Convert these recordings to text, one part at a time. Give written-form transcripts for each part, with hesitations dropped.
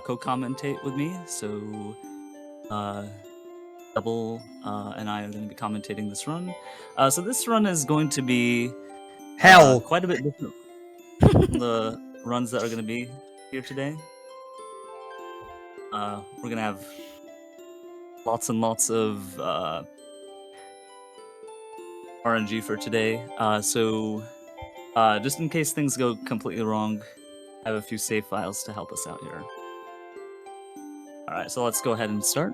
co-commentate with me. So Double and I are going to be commentating this run. So this run is going to be Hell. quite a bit different from the runs that are going to be here today. We're going to have lots and lots of RNG for today. So just in case things go completely wrong, I have a few save files to help us out here. Alright, so let's go ahead and start.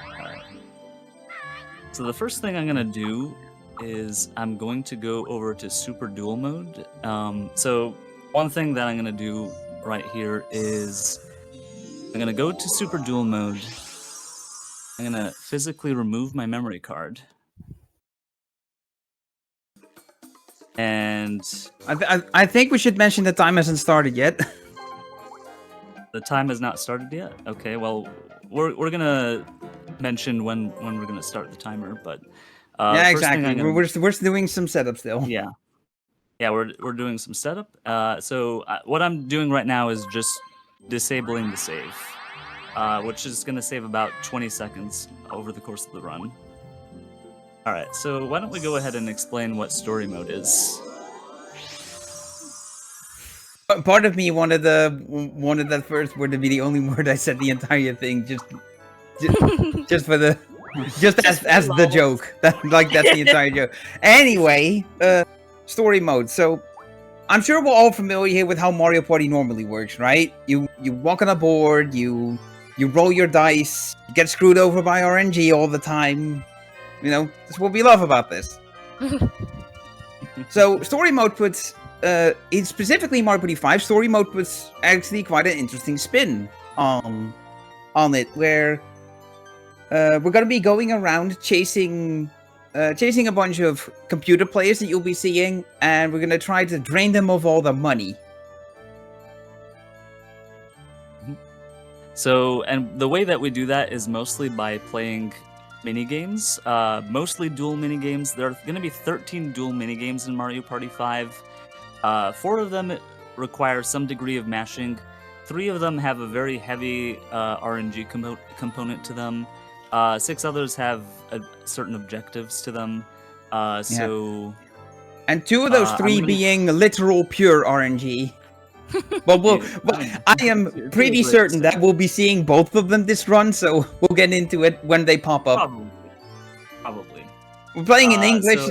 Alright. So the first thing I'm going to do is I'm going to go over to Super Duel mode. So one thing that I'm going to do right here is I'm going to go to Super Duel mode. I'm going to physically remove my memory card. And I think we should mention the time hasn't started yet. The time has not started yet? Okay, well, we're going to mention when we're going to start the timer, but... yeah, exactly. We're doing some setup still. Yeah. Yeah, we're doing some setup. So what I'm doing right now is just disabling the save, which is going to save about 20 seconds over the course of the run. All right, so why don't we go ahead and explain what story mode is? Part of me wanted that first word to be the only word I said the entire thing, just for the, as the joke. That's the entire joke. Anyway, story mode. So, I'm sure we're all familiar here with how Mario Party normally works, right? You walk on a board, you roll your dice, you get screwed over by RNG all the time. You know, that's what we love about this. So, story mode puts, in specifically Mario Party 5, story mode puts actually quite an interesting spin on it, where we're going to be going around chasing a bunch of computer players that you'll be seeing, and we're going to try to drain them of all their money. So, and the way that we do that is mostly by playing mini-games, mostly dual mini-games. There are going to be 13 dual mini-games in Mario Party 5. 4 of them require some degree of mashing. 3 of them have a very heavy RNG component to them. 6 others have certain objectives to them. So, and 2 of those 3 being literal pure RNG. But I am pretty certain that we'll be seeing both of them this run, so we'll get into it when they pop up. Probably. We're playing in English.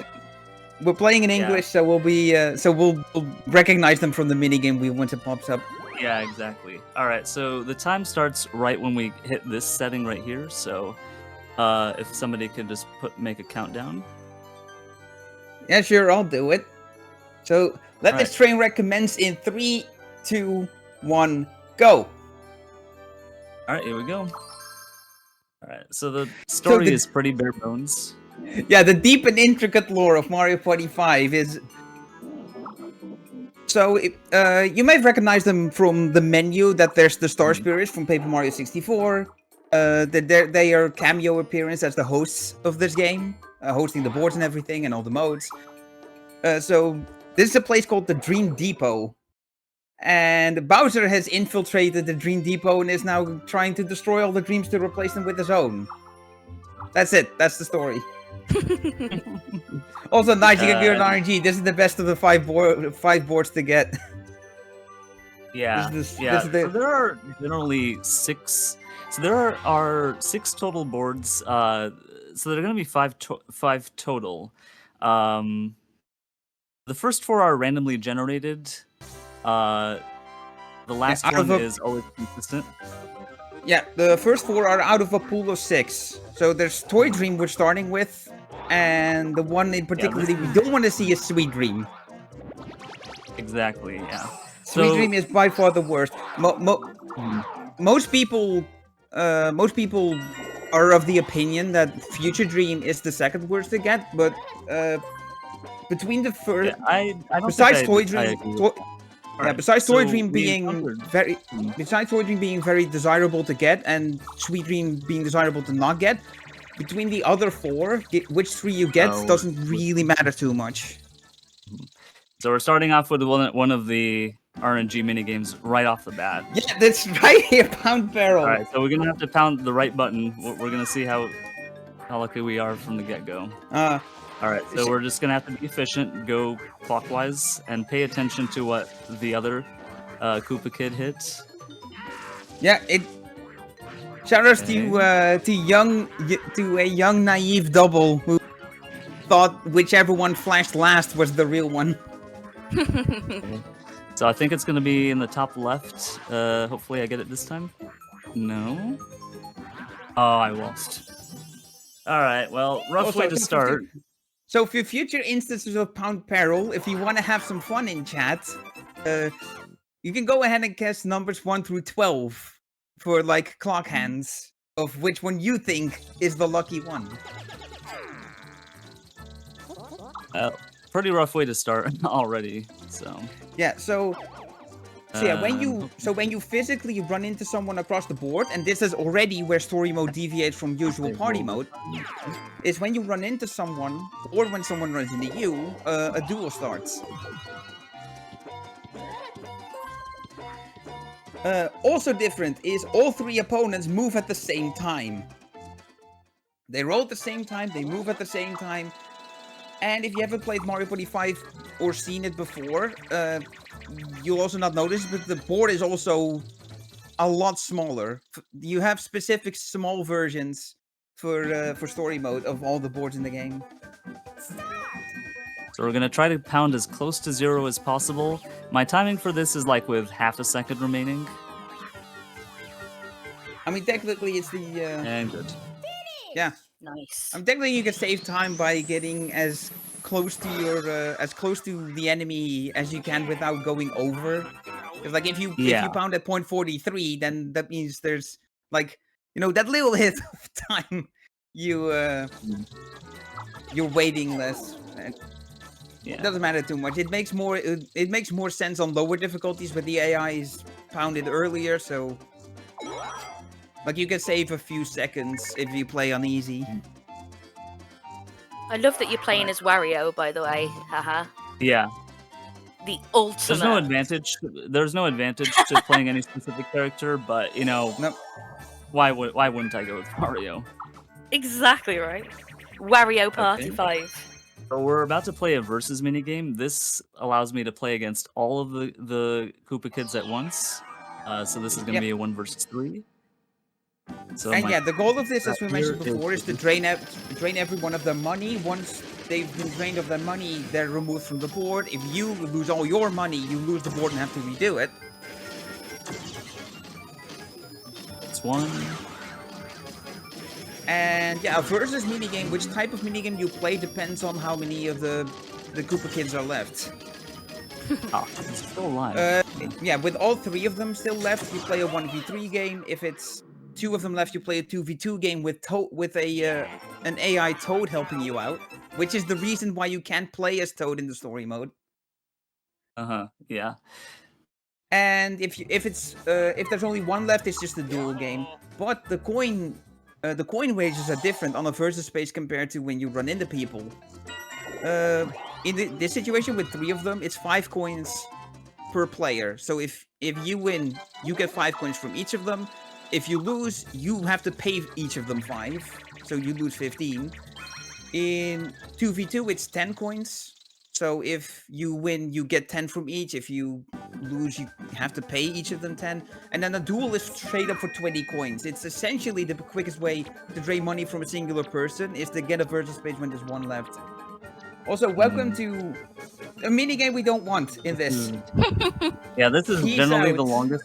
We're playing in English, so we'll be we'll recognize them from the minigame once it pops up. Yeah, exactly. All right, so the time starts right when we hit this setting right here. So, if somebody could just make a countdown. Yeah, sure, I'll do it. So let this train wreck commence in 3, 2, 1, go. All right, here we go. All right, so the story is pretty bare bones. Yeah, the deep and intricate lore of Mario Party 5 is... So, you might recognize them from the menu, that there's the Star Spirits from Paper Mario 64. They are cameo appearance as the hosts of this game, hosting the boards and everything, and all the modes. So, this is a place called the Dream Depot. And Bowser has infiltrated the Dream Depot and is now trying to destroy all the dreams to replace them with his own. That's it. That's the story. Also, nice, you get good RNG. This is the best of the 5 boards to get. Yeah, so there are generally 6. So there are 6 total boards. So there are going to be 5 total. The first 4 are randomly generated. The last one is always consistent. Yeah, the first 4 are out of a pool of 6. So there's Toy Dream we're starting with, and the one in particular we don't want to see is Sweet Dream. Exactly, yeah. Sweet Dream is by far the worst. Most people are of the opinion that Future Dream is the second worst to get, but between the first, besides Toy Dream, besides Toy Dream being very desirable to get, and Sweet Dream being desirable to not get, between the other 4, which 3 you get doesn't really matter too much. So we're starting off with one of the RNG minigames right off the bat. Yeah, that's right here, Pound Barrel. All right, so we're gonna have to pound the right button. We're gonna see how lucky we are from the get-go. All right, so we're just gonna have to be efficient, go clockwise, and pay attention to what the other Koopa Kid hits. Yeah, it. Shoutouts to a young naive double who thought whichever one flashed last was the real one. Okay. So I think it's gonna be in the top left. Hopefully I get it this time. No. Oh, I lost. All right. Well, rough way to start. So for future instances of Pound Peril, if you want to have some fun in chat, you can go ahead and guess numbers 1 through 12 for like clock hands of which one you think is the lucky one. Pretty rough way to start already. So yeah. So yeah, when you physically run into someone across the board, and this is already where story mode deviates from usual party mode, is when you run into someone or when someone runs into you, a duel starts. Also different is all 3 opponents move at the same time. They roll at the same time, they move at the same time. And if you haven't played Mario Party 5 or seen it before, you'll also not notice, but the board is also a lot smaller. You have specific small versions for story mode of all the boards in the game. So we're gonna try to pound as close to 0 as possible. My timing for this is like with half a second remaining. I mean, technically it's the... And good. Yeah. Nice. Technically you can save time by getting as close to your the enemy as you can without going over. Because like if you pound at 0.43, then that means there's like, you know, that little hit of time you're waiting less. Yeah. It doesn't matter too much. It makes more sense on lower difficulties, but the AI is pounded earlier, so like you can save a few seconds if you play on easy. I love that you're playing as Wario, by the way. Haha. Yeah. The ultimate. There's no advantage to playing any specific character, but you know, nope. Why wouldn't I go with Mario? Exactly right. Wario Party 5. So we're about to play a versus minigame. This allows me to play against all of the Koopa Kids at once. So this is going to be a 1 versus 3. So and yeah, the goal of this, as we mentioned before, is to drain every one of their money. Once they've been drained of their money, they're removed from the board. If you lose all your money, you lose the board and have to redo it. That's 1. And yeah, a versus minigame, which type of minigame you play depends on how many of the Koopa Kids are left. Oh, it's still alive. Yeah, with all 3 of them still left, you play a 1v3 game. If it's 2 of them left, you play a 2v2 game with an AI Toad helping you out, which is the reason why you can't play as Toad in the story mode. Yeah. And if there's only 1 left, it's just a duel game. But the coin wages are different on a versus space compared to when you run into people. In this situation with 3 of them, it's 5 coins per player. So if you win, you get 5 coins from each of them. If you lose, you have to pay each of them 5, so you lose 15. In 2v2, it's 10 coins. So if you win, you get 10 from each. If you lose, you have to pay each of them 10. And then a duel is straight up for 20 coins. It's essentially the quickest way to drain money from a singular person is to get a versus page when there's 1 left. Also, welcome to a minigame we don't want in this. Yeah, this is generally the longest.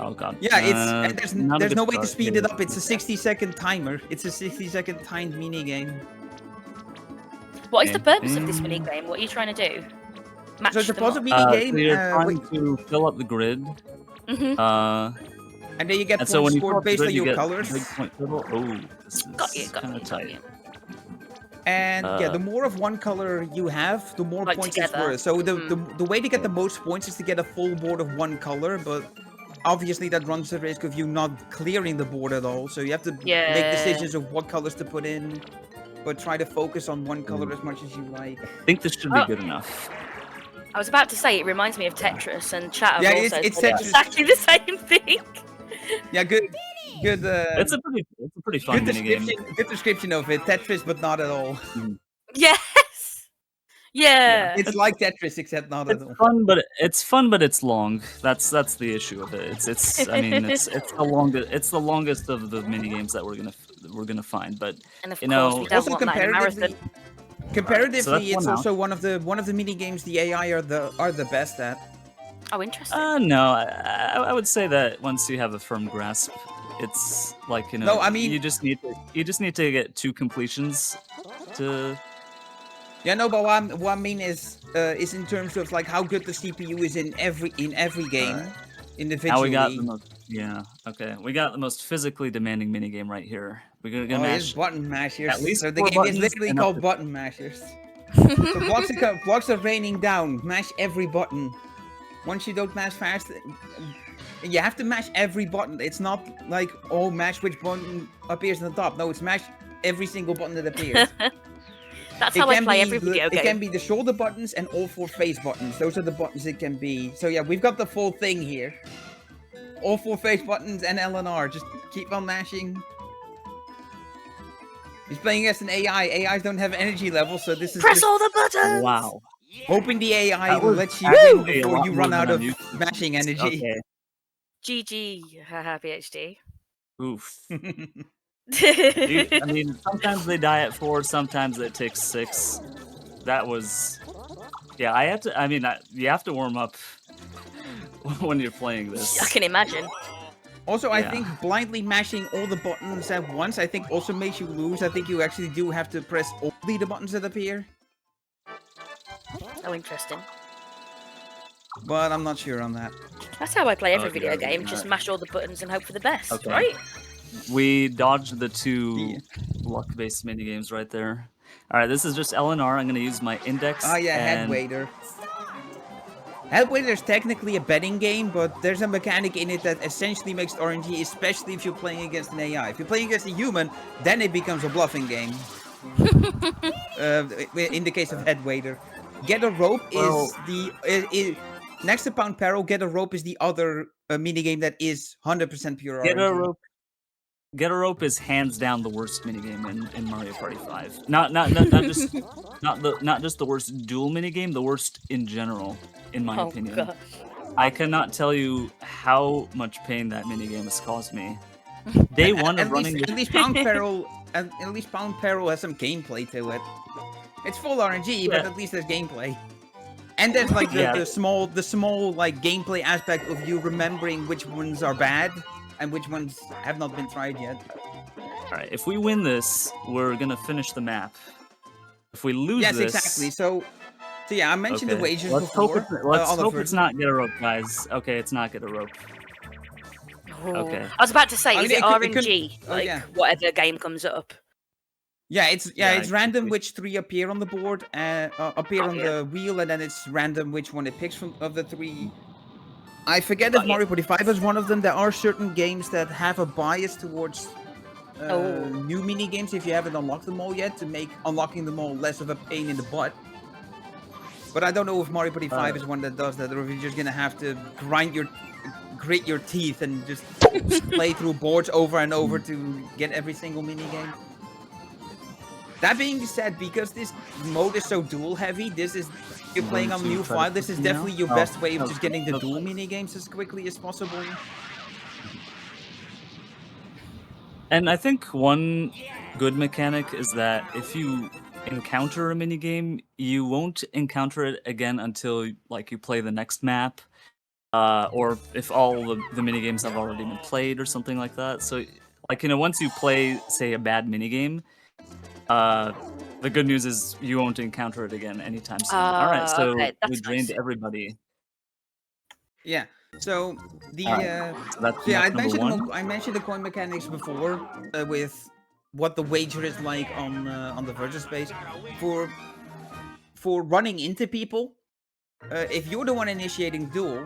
Oh god. Yeah, there's no way to speed it up. It's a 60-second timer. It's a 60-second timed minigame. What is the purpose of this minigame? What are you trying to do? Match so it's a them up? puzzle minigame. So you're trying to fill up the grid. And then you get so points when scored based on your colors. Oh, this is Got you. tight. And yeah, the more of one color you have, the more points it's worth. So the way to get the most points is to get a full board of one color, but obviously that runs the risk of you not clearing the board at all. So you have to make decisions of what colors to put in. but try to focus on one color as much as you like. I think this should be good enough. I was about to say it reminds me of Tetris, and chat have Yeah, also it's said Tetris. exactly the same thing. Yeah, good. It's a pretty fun good minigame. description. Good description of it. Tetris, but not at all. Yes. Yeah. It's like Tetris, except not at all. It's fun, but it's long. That's the issue of it. It's I mean it's the longest of the mini games that we're gonna find. But And of you course, know, we don't Also want that in a marathon. comparatively, that's it's one also one of the mini games the AI are the best at. Oh, interesting. no, I would say that once you have a firm grasp, it's like No, I mean- you just need to get 2 completions to. Yeah, no, but what I mean is in terms of like how good the CPU is in every game, individually. Now we got the most. Yeah. Okay. We got the most physically demanding minigame right here. We're gonna Oh, mash it's button mashers. at least so the 4 game is buttons literally and up called to- button mashers. So blocks are raining down. Mash every button. Once you don't mash fast, you have to mash every button. It's not like, oh, mash which button appears on the top. No, it's mash every single button that appears. That's how I play every video It can game. be the shoulder buttons and all 4 face buttons. Those are the buttons it can be. So yeah, we've got the full thing here. All 4 face buttons and LNR. Just keep on mashing. He's playing against an AI. AIs don't have energy levels, so this is Press just all the buttons. Wow. hoping the AI That was lets you actually win a before lot you more run than out I'm of used to. mashing energy. Okay. GG, hahaPhD. Oof. I I mean, sometimes they die at 4, sometimes it takes 6. That was, yeah. You have to warm up when you're playing this. can imagine. Also, I Yeah. think blindly mashing all the buttons at once, I think also makes you lose. I think you actually do have to press only the buttons that appear. Oh, interesting. But I'm not sure on that. That's how I play every Oh, video yeah, game. Just mash all the buttons and hope for the best, Okay. right? We dodged the 2 luck-based minigames right there. All right, this is just LNR. I'm gonna use my index. Oh yeah, head and waiter. Head waiter is technically a betting game, but there's a mechanic in it that essentially makes it RNG, especially if you're playing against an AI. If you're playing against a human, then it becomes a bluffing game. In the case of head waiter. Get a rope Well- is next to Pound Peril, Get a rope is the other minigame that is 100% pure Get RNG. a rope. Get a rope is hands down the worst minigame in Mario Party 5. Not just not just the worst dual minigame, the worst in general, in my Oh opinion. gosh. I cannot tell you how much pain that minigame has caused me. Day one of At running least, this. at least Pound Peril, at least Pound Peril has some gameplay to it. It's full RNG, but Yeah. at least there's gameplay. And there's like Yeah. the small like gameplay aspect of you remembering which ones are bad and which ones have not been tried yet. All right, if we win this, we're gonna finish the map. If we lose Yes, this, exactly. So yeah, I mentioned the okay, wagers let's before. hope let's on the hope first it's not get a rope, guys. Okay, it's not get a rope. Oh. Okay. I was about to say, I is mean, it it could- RNG? oh, Like, yeah. whatever game comes up. Yeah, it's Yeah, it's random exactly. which 3 appear on the board, appear Oh, on yeah. the wheel, and then it's random which one it picks from of the 3. I forget if Got you. Mario Party 5 is one of them. There are certain games that have a bias towards Oh. new mini games if you haven't unlocked them all yet, to make unlocking them all less of a pain in the butt. But I don't know if Mario Party 5 is one that does that, or if you're just gonna have to grit your teeth and just play through boards over and over to get every single mini game. That being said, because this mode is so dual heavy, this is you're playing on to new try file. to This is continue definitely now? your Oh, best way of okay, just getting the okay. dual mini games as quickly as possible. And I think one good mechanic is that if you encounter a minigame, you won't encounter it again until like you play the next map, or if all the minigames have already been played or something like that. So, like, once you play, say, a bad minigame, the good news is you won't encounter it again anytime soon. All right, so Okay, we that's drained nice. everybody. Yeah. So the So that's so yeah, map number one. I mentioned the coin mechanics before with what the wager is like on the virtual space for running into people. If you're the one initiating duel,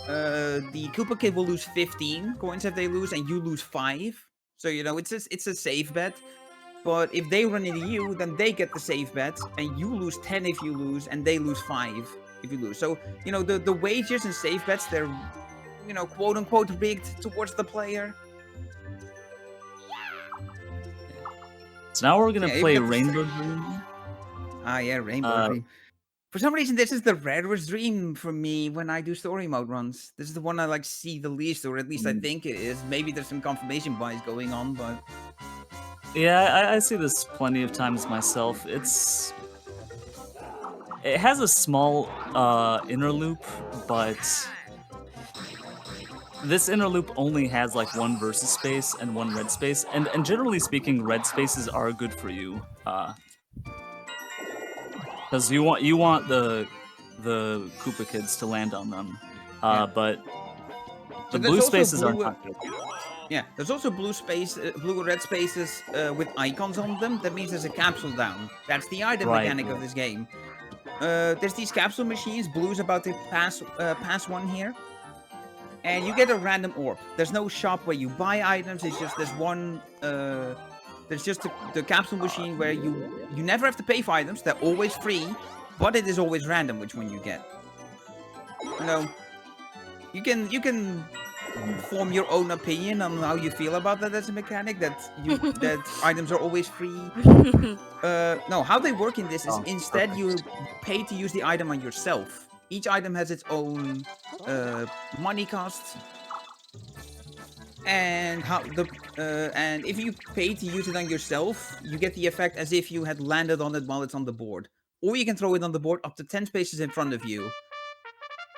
the Koopa Kid will lose 15 coins if they lose, and you lose 5. So it's a safe bet. but if they run into you, then they get the safe bet, and you lose 10 if you lose, and they lose 5 if you lose. So, you know, the wagers and safe bets, they're, you know, quote-unquote rigged towards the player. So now we're gonna Yeah, play you've got the Rainbow same- Dream. Ah, yeah, Rainbow Dream. For some reason, this is the rarest dream for me when I do story mode runs. This is the one I like see the least, or at least I think it is. Maybe there's some confirmation bias going on, but Yeah, I see this plenty of times myself. It has a small inner loop, but this inner loop only has like one versus space and one red space, and generally speaking, red spaces are good for you, because you want the Koopa kids to land on them, but the there's blue also spaces are blue, not good. yeah, there's also blue and red spaces with icons on them. That means there's a capsule down. That's the item Right, mechanic of this game. There's these capsule machines. Blue's about to pass one here, and you get a random orb. There's no shop where you buy items. It's just there's one. There's just the capsule machine where you never have to pay for items. They're always free, but it is always random which one you get. You know, you can form your own opinion on how you feel about that as a mechanic. That items are always free. No, how they work in this is instead you pay to use the item on yourself. Each item has its own money costs, and and if you pay to use it on yourself, you get the effect as if you had landed on it while it's on the board, or you can throw it on the board up to 10 spaces in front of you.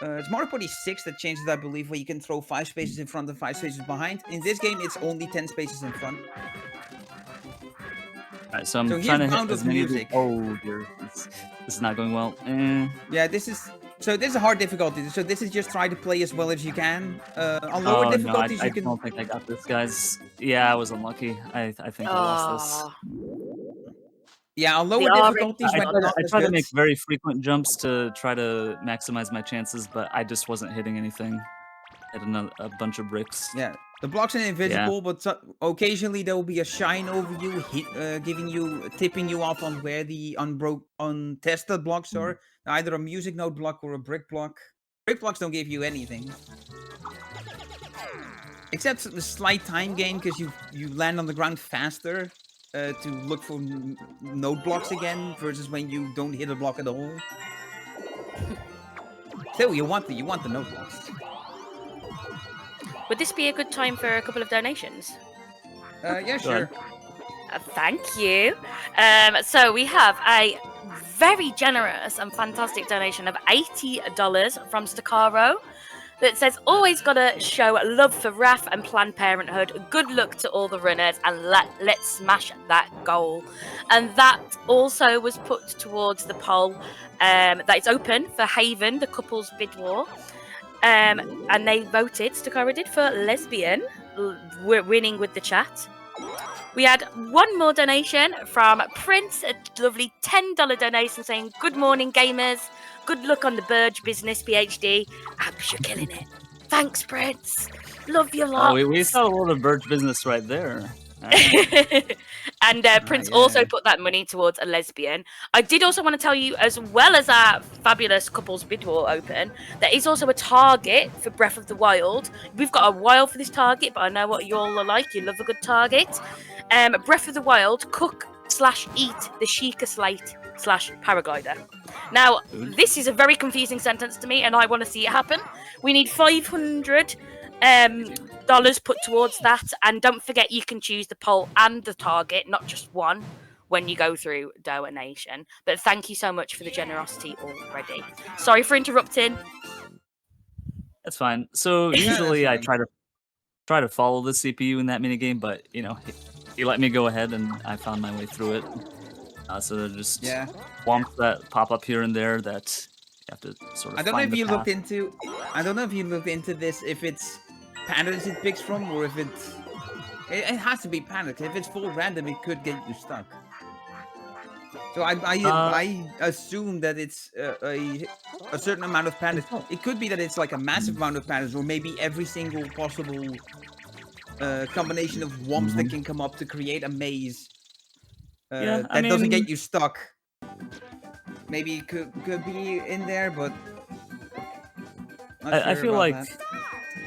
It's Mario Party 6 that changes, I believe, where you can throw 5 spaces in front and 5 spaces behind. In this game, it's only 10 spaces in front. Alright, so I'm So here's trying to hit Bound as of many. Music. Oh dear, this is not going well. Yeah, this is a hard difficulty. So this is just try to play as well as you can. On lower difficulties, I you can. don't think I got this, guys. Yeah, I was unlucky. I think I lost this. Yeah, on lower The orange difficulties, I when tried- not I as try to good. make very frequent jumps to try to maximize my chances, but I just wasn't hitting anything. Hit a bunch of bricks. Yeah, the blocks are invisible, but occasionally there will be a shine over you, tipping you off on where the untested blocks are. Either a music note block or a brick block. Brick blocks don't give you anything. Except the slight time gain, because you land on the ground faster to look for note blocks again, versus when you don't hit a block at all. Still, you want the note blocks. Would this be a good time for a couple of donations? Yeah, sure. Thank you. So we have a very generous and fantastic donation of $80 from Stacaro that says, always gotta show love for RAF and Planned Parenthood. Good luck to all the runners, and let's smash that goal. And that also was put towards the poll that it's open for Haven, the couple's bid war. And they voted, Stacaro did, for lesbian, winning with the chat. We had one more donation from Prince, a lovely $10 donation saying, good morning, gamers. Good luck on the Burge business, PhD. Abs, you're killing it. Thanks, Prince. Love you lot. Oh, we saw a lot of Birch business right there. And Prince also put that money towards a lesbian. I did also want to tell you, as well as our fabulous couples bid war open, there is also a target for Breath of the Wild. We've got a while for this target, but I know what you all are like. You love a good target. Breath of the Wild, cook/eat the Sheikah Slate /paraglider. Now, this is a very confusing sentence to me, and I want to see it happen. We need $500 put towards that, and don't forget you can choose the poll and the target, not just one, when you go through donation. But thank you so much for the generosity already. Sorry for interrupting. That's fine. So usually I try to follow the CPU in that minigame, but you know, he let me go ahead and I found my way through it. So they're just swamps that pop up here and there that you have to sort of. I don't know if you looked into. I don't know if you looked into this. If it's patterns it picks from, or if it's. It has to be patterns. If it's full random, it could get you stuck. So I assume that it's a certain amount of patterns. It could be that it's like a massive amount of patterns, or maybe every single possible combination of womps that can come up to create a maze. Yeah, that doesn't mean- get you stuck. Maybe it could be in there, but not I sure feel about like that.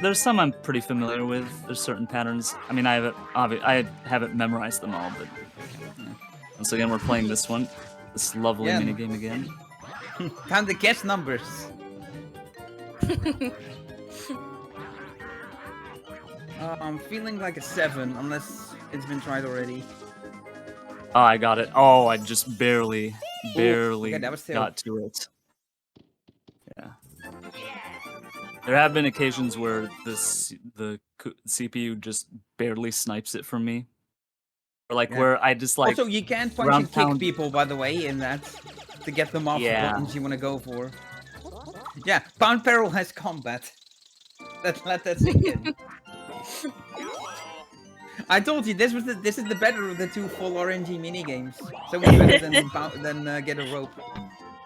there's some I'm pretty familiar with. There's certain patterns. I mean, I haven't memorized them all, but once again, we're playing this one, this lovely Yeah. minigame again. Time to guess numbers. I'm feeling like a 7, unless it's been tried already. Oh, I got it. Oh, I just barely okay, that was still- got to it. Yeah. There have been occasions where the CPU just barely snipes it from me. Or like Yeah. where I just like Also, you can punch ground and kick pound- people, by the way, in that to get them off Yeah. the buttons you want to go for. Yeah, Pound Peril has combat. Let that sink in. I told you this is the better of the 2 full RNG mini games. So much better than Get a Rope.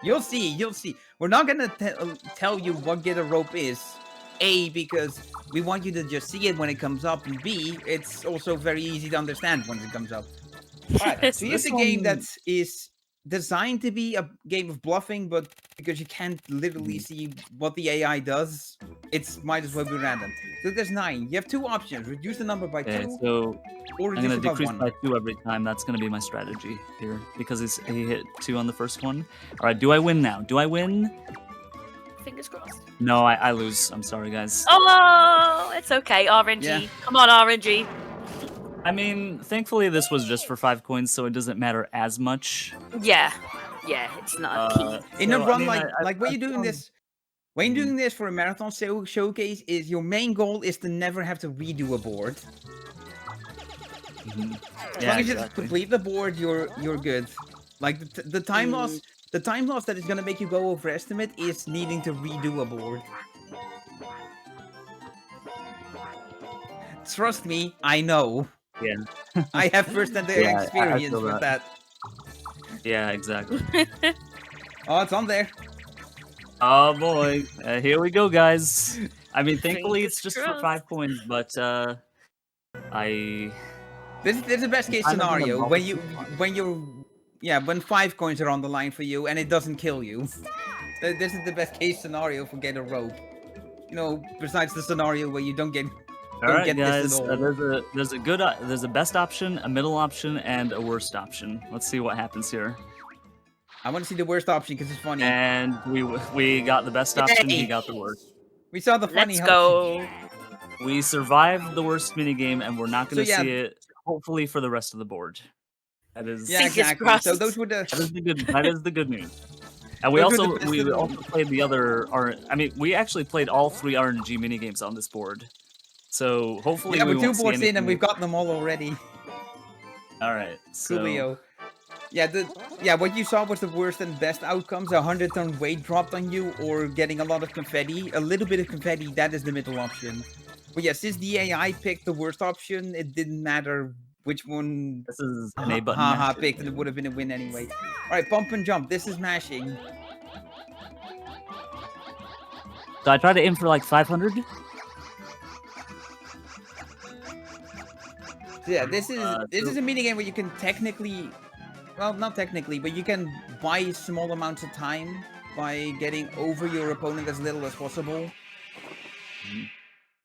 You'll see. We're not gonna tell you what Get a Rope is. A, because we want you to just see it when it comes up, and B, it's also very easy to understand when it comes up. Alright, so here's This a game one- that is designed to be a game of bluffing, but because you can't literally see what the AI does, it's might as well be random. So there's 9. You have 2 options: reduce the number by 2, Okay, so or I'm reduce gonna it by decrease 1. by 2 every time. That's gonna be my strategy here because he hit 2 on the first one. All right, do I win now? Do I win? Fingers crossed. No, I lose. I'm sorry, guys. Oh, it's okay. RNG. Yeah. Come on, RNG. I mean, thankfully this was just for 5 coins, so it doesn't matter as much. Yeah. Yeah, it's not a key. In a So, I run mean, like when I you're doing found- this, when you're doing this for a marathon showcase, is your main goal is to never have to redo a board. Mhm. As Yeah, long as you just exactly. complete the board, you're good. Like the time loss, the time loss that is gonna make you go overestimate is needing to redo a board. Trust me, I know. Yeah. I have first-hand Yeah, I experience feel with that. Yeah, exactly. Oh, it's on there. Oh boy, here we go, guys. I mean, thankfully Fingers it's just for crossed. 5 coins, but I This is the best case kind of in the scenario bubble. when 5 coins are on the line for you and it doesn't kill you. This is the best case scenario for Get a Rope. You know, besides the scenario where you don't get All right, get this guys. at all. There's a best option, a middle option, and a worst option. Let's see what happens here. I want to see the worst option because it's funny. And we got the best option. He Yay! got the worst. We saw the funny. Let's go. We survived the worst minigame, and we're not going to So, yeah. see it. Hopefully for the rest of the board. That is Yeah, Fingers exactly. crossed. So those were that is the. the good. That is the good news. And we Those were also the best of them. played the other. I mean, we actually played all 3 RNG minigames on this board. So hopefully Yeah, we we're 2 won't see boards in and anything- we've got them all already. All right. So Coolio. Yeah, what you saw was the worst and best outcomes. 100-ton weight dropped on you, or getting a lot of confetti. A little bit of confetti, that is the middle option. But yeah, since the AI picked the worst option, it didn't matter which one this is an A button. haha match. picked, and it would have been a win anyway. Alright, bump and jump. This is mashing. So I try to aim for like 500. So yeah, this is So- a minigame where you can technically, well, not technically, but you can buy small amounts of time by getting over your opponent as little as possible.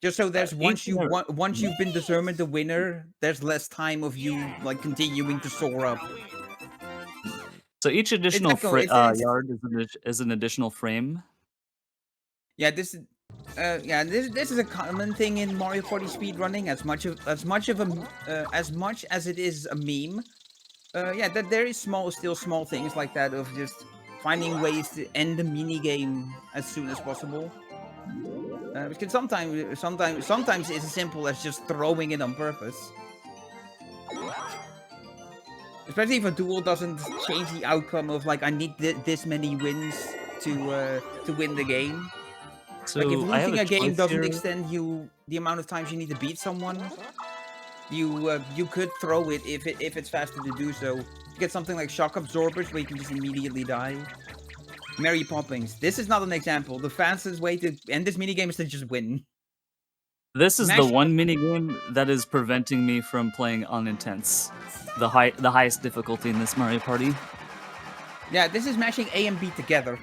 Just so there's once you've been determined the winner, there's less time of you like continuing to soar up. So each additional Exactly, it's- yard is an additional frame. Yeah, this is a common thing in Mario Party speedrunning. As much as it is a meme. Yeah, that there is still small things like that of just finding ways to end the mini game as soon as possible. Because sometimes it's as simple as just throwing it on purpose. Especially if a duel doesn't change the outcome of like I need this many wins to win the game. So Like if I have losing a game choice doesn't here. extend the amount of times you need to beat someone, you could throw it if it's faster to do so. You get something like shock absorbers where you can just immediately die. Mary Poppins. This is not an example. The fastest way to end this minigame is to just win. This is the Mash- one mini game that is preventing me from playing on intense, the highest difficulty in this Mario Party. Yeah, this is mashing A and B together.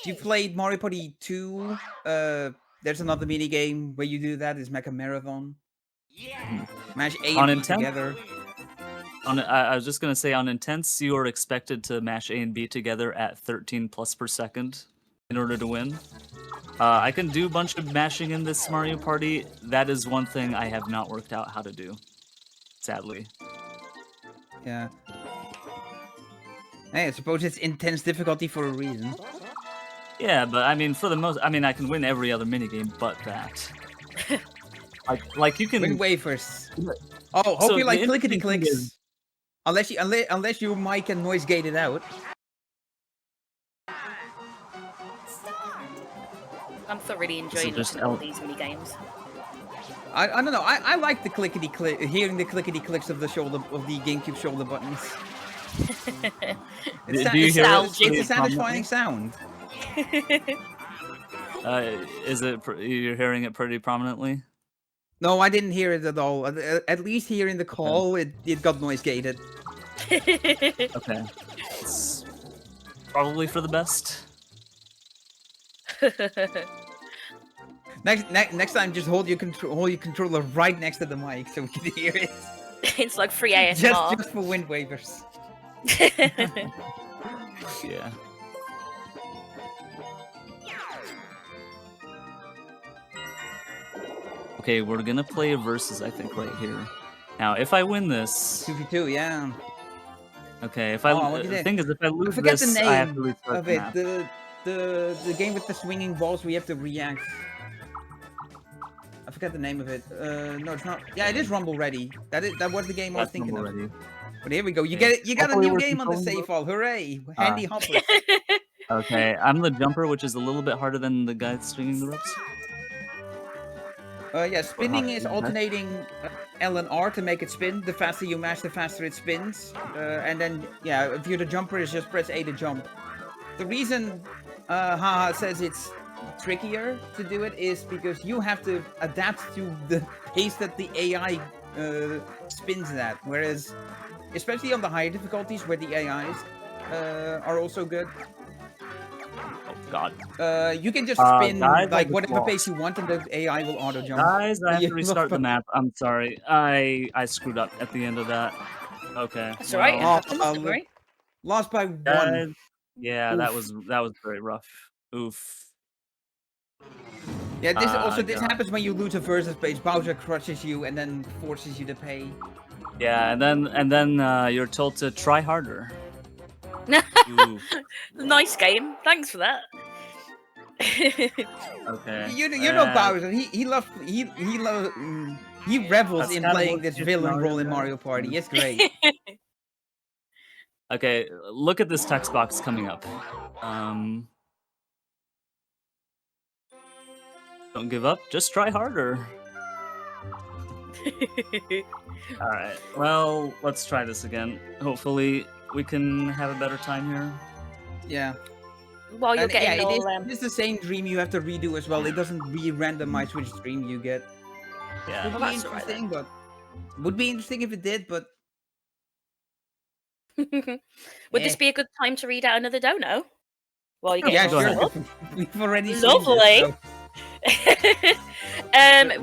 If you played Mario Party 2, there's another mini game where you do that. It's Mecha Marathon. Mash A On and B intense? together. I was just gonna say, on intense, you are expected to mash A and B together at 13 plus per second in order to win. I can do a bunch of mashing in this Mario Party. That is one thing I have not worked out how to do, sadly. Yeah. Hey, I suppose it's intense difficulty for a reason. Yeah, but I mean, I can win every other minigame but that. like you can Win wafers. Oh, hope So you like the clickety interesting thing clicks. is- Unless your mic and noise gated out. I'm thoroughly enjoying just looking at all these mini games. I don't know. I like the clickety click, hearing the clickety clicks of the GameCube shoulder buttons. It's, Do you hear it? it's a satisfying sound. You're hearing it pretty prominently? No, I didn't hear it at all. At least here in the call, it got noise gated. Okay. It's probably for the best. Next time, just hold your controller right next to the mic so we can hear it. It's like free ASMR. Just for wind wavers. Yeah. Okay, we're gonna play a versus, I think, right here. Now, if I win this, 2v2, yeah. okay. If the thing is, if I I lose forget this, the I have to name restart of the it. map. The game with the swinging balls where you have to react. I forget the name of it. No, it's not. Yeah, it is Rumble Ready. That was the game I was That's thinking of. already. But here we go. You Okay. get it. You got a Hopefully new we're game on the controlling save file. Hooray! Handy hoppers. Okay, I'm the jumper, which is a little bit harder than the guy swinging the ropes. Yeah, spinning is Okay. alternating L and R to make it spin. The faster you mash, the faster it spins. And then, yeah, if you're the jumper, it's just press A to jump. The reason Haha says it's trickier to do it is because you have to adapt to the pace that the AI spins at. Whereas, especially on the higher difficulties where the AIs are also good, Oh God, you can just spin guys, like I whatever just pace you want and the AI will auto jump. guys, I have Yeah, to restart the map. I'm sorry, I screwed up at the end of that. Okay, That's alright, it well, happens, don't worry. Lost by one. guys, yeah, that Oof. was very rough. Oof. Yeah, this God. happens when you lose a versus page. Bowser crushes you and then forces you to pay. Yeah, and then you're told to try harder. Ooh, Nice game. Thanks for that. okay. You know Bowser. He revels That's in kind of playing what this Super villain Mario role in does. Mario Party. It's great. Okay, look at this text box coming up. Don't give up. Just try harder. All right. Well, let's try this again. Hopefully, we can have a better time here. Yeah. While you're And yeah, getting all it is the same dream you have to redo as well. It doesn't re-randomize which dream you get. Yeah. Would Well, be that's all right interesting, but would be interesting if it did. But Would this be a good time to read out another dono? While you're yeah, getting all go set sure. up? We've already seen Lovely. this, so-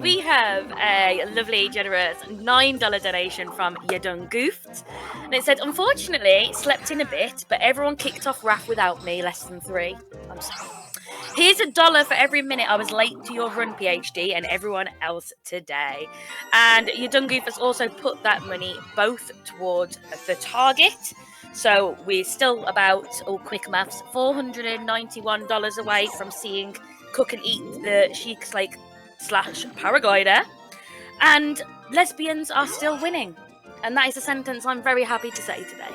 We have a lovely, generous $9 donation from Yadun Goofed. And it said, unfortunately, slept in a bit, but everyone kicked off Wrath without me, less than 3. I'm sorry. Here's $1 for every minute I was late to your run, PhD, and everyone else today. And Yadun Goof has also put that money both towards the target. So we're still about, quick maths, $491 away from seeing Cook and Eat the Sheik's Lake / Paraglider. And lesbians are still winning. And that is a sentence I'm very happy to say today.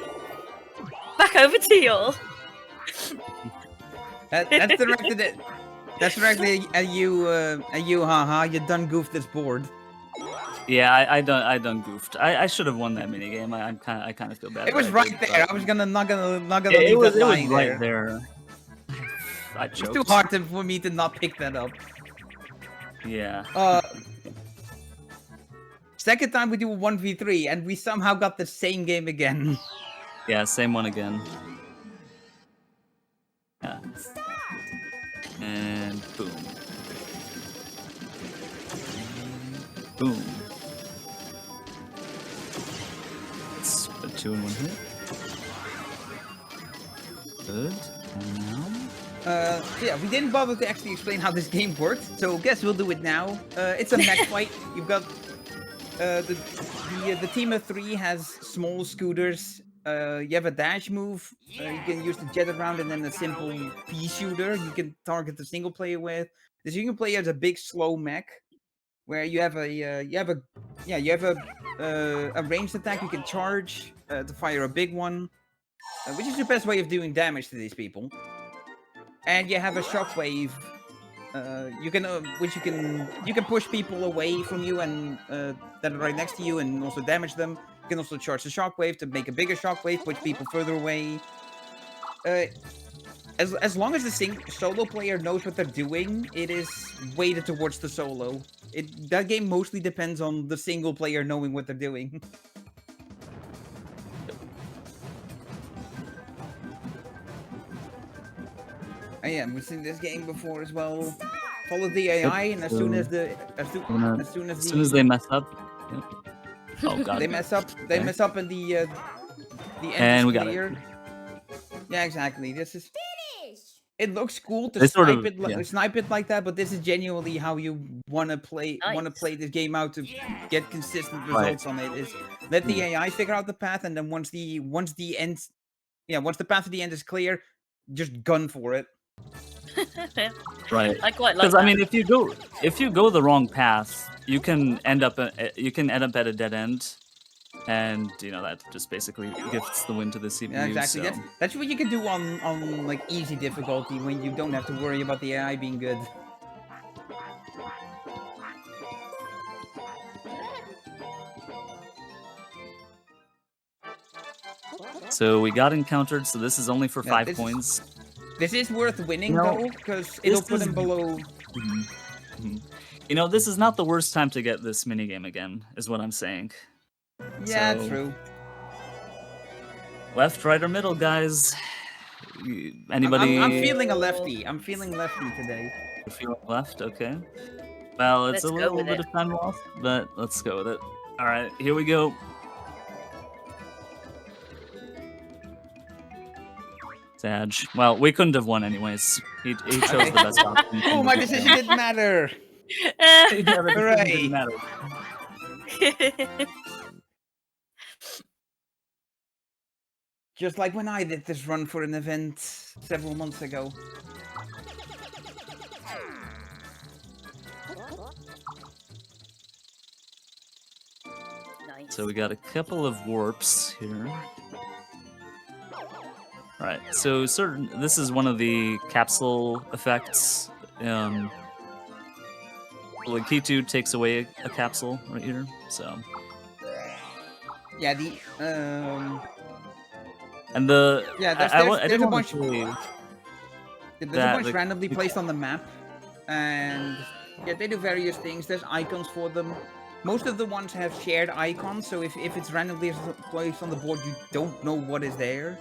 Back over to you all. That's directed at. That's directly at you, haha. You done goofed this board. Yeah, I done goofed. I should have won that minigame. I kind of feel bad. It was that I right did, there. but- I was not gonna It leave was that lying right there. there. I It's choked. too hard for me to not pick that up. Yeah. Second time we do a 1v3, and we somehow got the same game again. Yeah, same one again. Yeah. And boom. Boom. It's a 2 in 1 hit. Good. And now. Yeah, we didn't bother to actually explain how this game works, so guess we'll do it now. It's a mech fight. You've got the team of 3 has small scooters. You have a dash move. You can use the jet around, and then a simple pea shooter. You can target the single player with. The single player is a big slow mech, where you have a ranged attack. You can charge to fire a big one, which is the best way of doing damage to these people. And you have a shockwave. You can push people away from you and that are right next to you, and also damage them. You can also charge the shockwave to make a bigger shockwave, push people further away. As long as the solo player knows what they're doing, it is weighted towards the solo. That game mostly depends on the single player knowing what they're doing. We've seen this game before as well. Follow the AI, and as soon as they mess up. Yep. Oh god. They mess up. They mess up, and the end and is we got clear. it. Yeah, exactly. This is. It looks cool to They snipe sort of- it, yeah. snipe it like that, but this is genuinely how you want to play this game out to get consistent results on it. Is let the AI figure out the path, and then once the path to the end is clear, just gun for it. Right. I quite like Because that. I mean, if you go the wrong path, you can end up at a dead end, and that just basically gifts the win to the CPU. Yeah, exactly. So. That's what you can do on like easy difficulty, when you don't have to worry about the AI being good. So we got encountered. So this is only for Yeah, 5 this is- coins. This is worth winning No, though, because it'll put is- him below. This is not the worst time to get this minigame again, is what I'm saying. Yeah, So- true. Left, right, or middle, guys. Anybody? I'm feeling a lefty. I'm feeling lefty today. Feeling left? Okay. Well, it's Let's a go little with bit it. of time lost, but let's go with it. All right, here we go. Sag. Well, we couldn't have won anyways. He chose the best option. Oh, my decision didn't matter. Yeah, the decision Hooray. didn't matter. Just like when I did this run for an event several months ago. Nice. So we got a couple of warps here. Right. So this is one of the capsule effects. Kitu takes away a capsule right here. So. Yeah, And the Yeah, I there's didn't a want bunch. to say There's that, a bunch like, randomly placed on the map, and yeah, they do various things. There's icons for them. Most of the ones have shared icons, so if it's randomly placed on the board, you don't know what is there.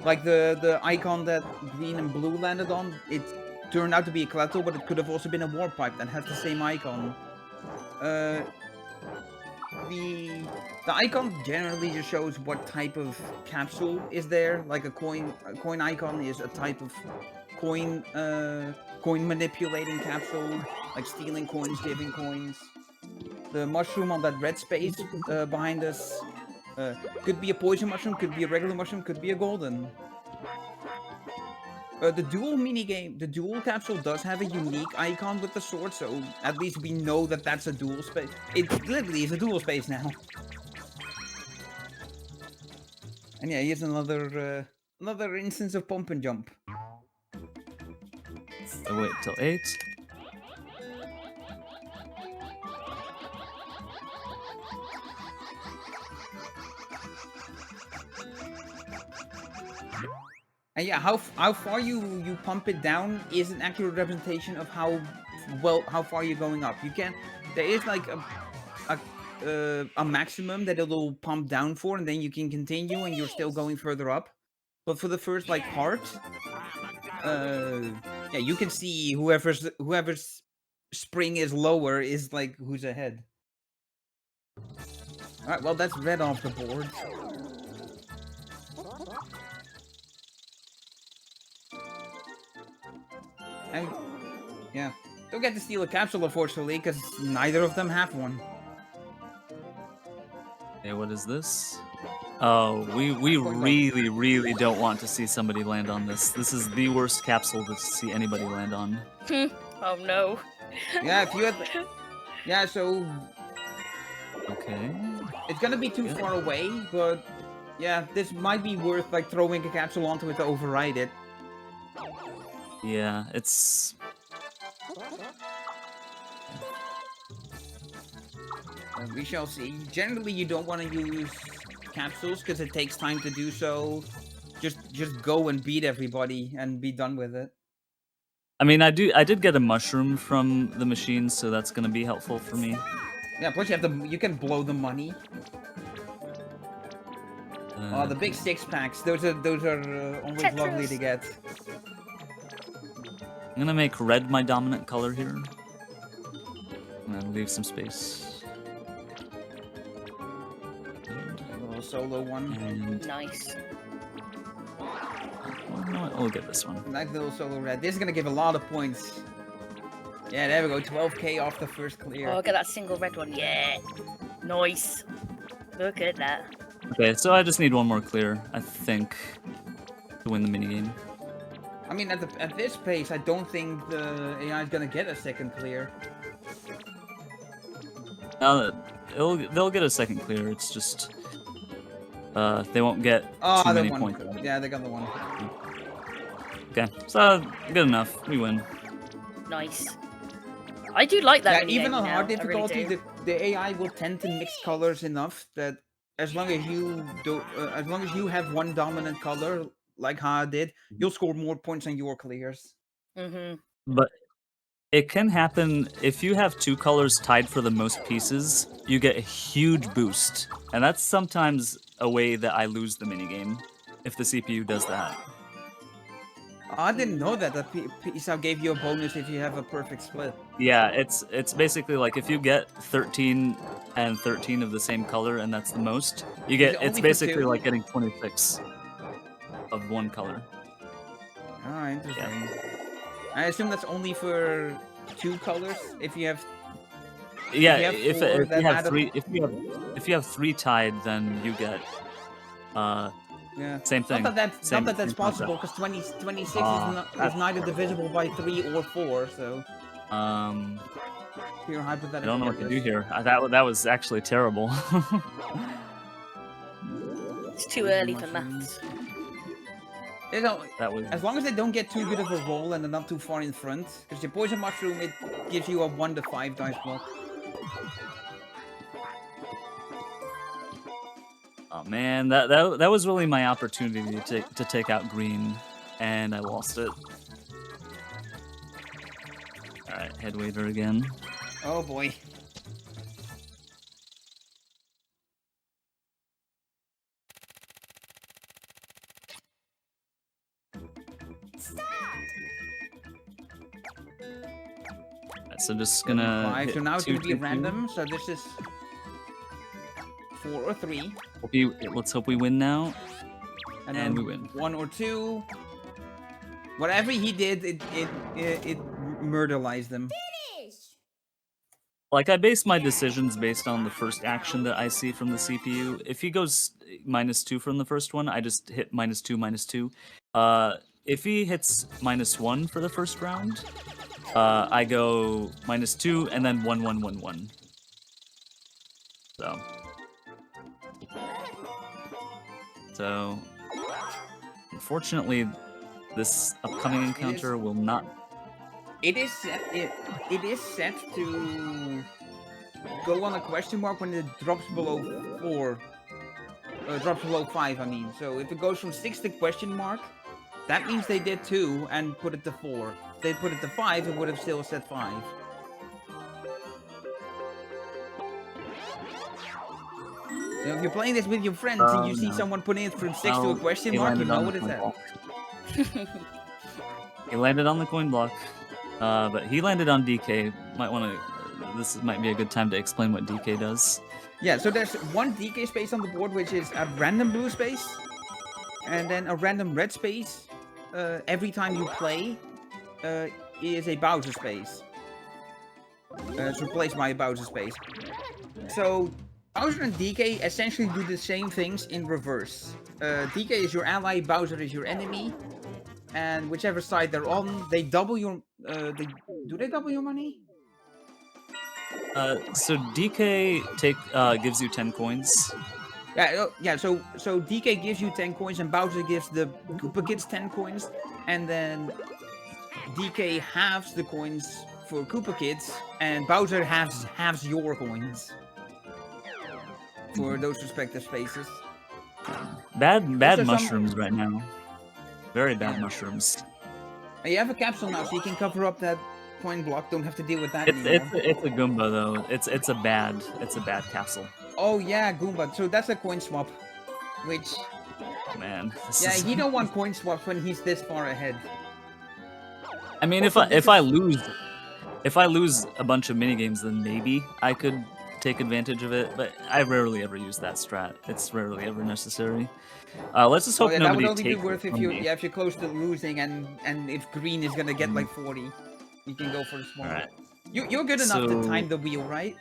Like the icon that green and blue landed on, it turned out to be a Clato, but it could have also been a warp pipe that has the same icon. The icon generally just shows what type of capsule is there. Like a coin icon is a type of coin manipulating capsule, like stealing coins, giving coins. The mushroom on that red space behind us could be a poison mushroom, could be a regular mushroom, could be a golden. The dual minigame, the dual capsule does have a unique icon with the sword, so at least we know that that's a dual space. It literally is a dual space now. And yeah, here's another instance of pump and jump. I wait till 8. And yeah, how far you pump it down is an accurate representation of how far you're going up. There is like a maximum that it'll pump down for, and then you can continue, and you're still going further up. But for the first like part, yeah, you can see whoever's spring is lower is like who's ahead. All right, well that's red off the board. And yeah, don't get to steal a capsule unfortunately, because neither of them have one. Okay, what is this? Oh, we really don't want to see somebody land on this. This is the worst capsule to see anybody land on. Oh no. Yeah, if you had, yeah, so Okay. it's gonna be too far away, but yeah, this might be worth like throwing a capsule onto it to override it. Yeah, it's... We shall see. Generally, you don't want to use capsules because it takes time to do so. Just go and beat everybody and be done with it. I mean, I did get a mushroom from the machine, so that's gonna be helpful for me. Yeah, plus you can blow the money. Oh, the big 6-packs. Those are always Tetris. lovely to get. I'm gonna make red my dominant color here. And then leave some space. A little solo one. And Nice. well, you know what? We'll get this one. Nice little solo red. This is gonna give a lot of points. Yeah, there we go. 12k off the first clear. Oh, get that single red one. Yeah. Nice. Look at that. Okay, so I just need one more clear, I think, to win the minigame. I mean, at this pace, I don't think the AI is gonna get a second clear. They'll get a second clear. It's just they won't get Oh, too the many one. points. Yeah, they got the one. Okay, so good enough. We win. Nice. I do like that. Yeah, even minigame on now, hard I really difficulty, do. the AI will tend to mix colors enough that as long as you do, as long as you have one dominant color, like Ha did, you'll score more points on your clears. Mm-hmm. But it can happen if you have two colors tied for the most pieces. You get a huge boost, and that's sometimes a way that I lose the minigame if the CPU does that. I didn't know that piece out gave you a bonus if you have a perfect split. Yeah, it's basically like if you get 13 and 13 of the same color, and that's the most, you get. it It's only for basically two? like getting 26 of one color. Ah, interesting. I assume that's only for two colors. If you have, Yeah, you have if four, you then have add up- three, if you have three tied, then you get yeah, same thing. Not that that's Same- not that that's same concept. possible because 26 that's is neither divisible by 3 or 4. So pure I hypothetical. don't know what to do guesses. here. That was actually terrible. It's too early for maths. You know, That was as long as they don't get too good of a roll and they're not too far in front, because your poison mushroom it gives you a 1 to 5 dice block. oh man, that was really my opportunity to take out green, and I lost it. All right, head waiter again. Oh boy. Right, so just gonna. 5. So hit now it's two, going to be two, two. random. So this is 4 or 3. Let's hope we win now. And And then we win. 1 or 2. Whatever he did, it murderized them. Like, I base my decisions based on the first action that I see from the CPU. If he goes -2 from the first one, I just hit -2, -2. If he hits -1 for the first round, I go -2 and then 1, 1, 1, 1. So, unfortunately, this upcoming encounter will not. It is set to go on a question mark when it drops below 4. Drops below 5, I mean. So if it goes from 6 to question mark, that means they did 2 and put it to 4. If they put it to 5, it would have still said 5. You know, if you're playing this with your friends and you see no. someone putting it from 6 to a Well, question he mark, you landed know on what the it's coin at. block. He landed on the coin block, but he landed on DK. Might want to. This might be a good time to explain what DK does. Yeah, so there's one DK space on the board, which is a random blue space, and then a random red space. Every time you play, is a Bowser space. It's replaced by a Bowser space. So Bowser and DK essentially do the same things in reverse. DK is your ally, Bowser is your enemy, and whichever side they're on, they double your. Do they double your money? So DK gives you 10 coins. Yeah, yeah. So DK gives you 10 coins, and Bowser gives the Koopa Kids 10 coins, and then DK halves the coins for Koopa Kids, and Bowser halves your coins for those respective spaces. Bad Also mushrooms right now. Very bad Yeah. mushrooms. You have a capsule now, so you can cover up that coin block. Don't have to deal with that It's anymore. it's a Goomba though. It's a bad capsule. Oh yeah, Goomba. So that's a coin swap, which Oh man. This yeah, is... you don't want coin swaps when he's this far ahead. I mean, Also, if I lose a bunch of mini games, then maybe I could take advantage of it. But I rarely ever use that strat. It's rarely ever necessary. Let's just Oh, hope yeah, that would nobody only be takes worth it if from you me. if you're close to losing and if green is gonna get like 40, you can go for the small. Alright. You're good enough to So- time the wheel, right?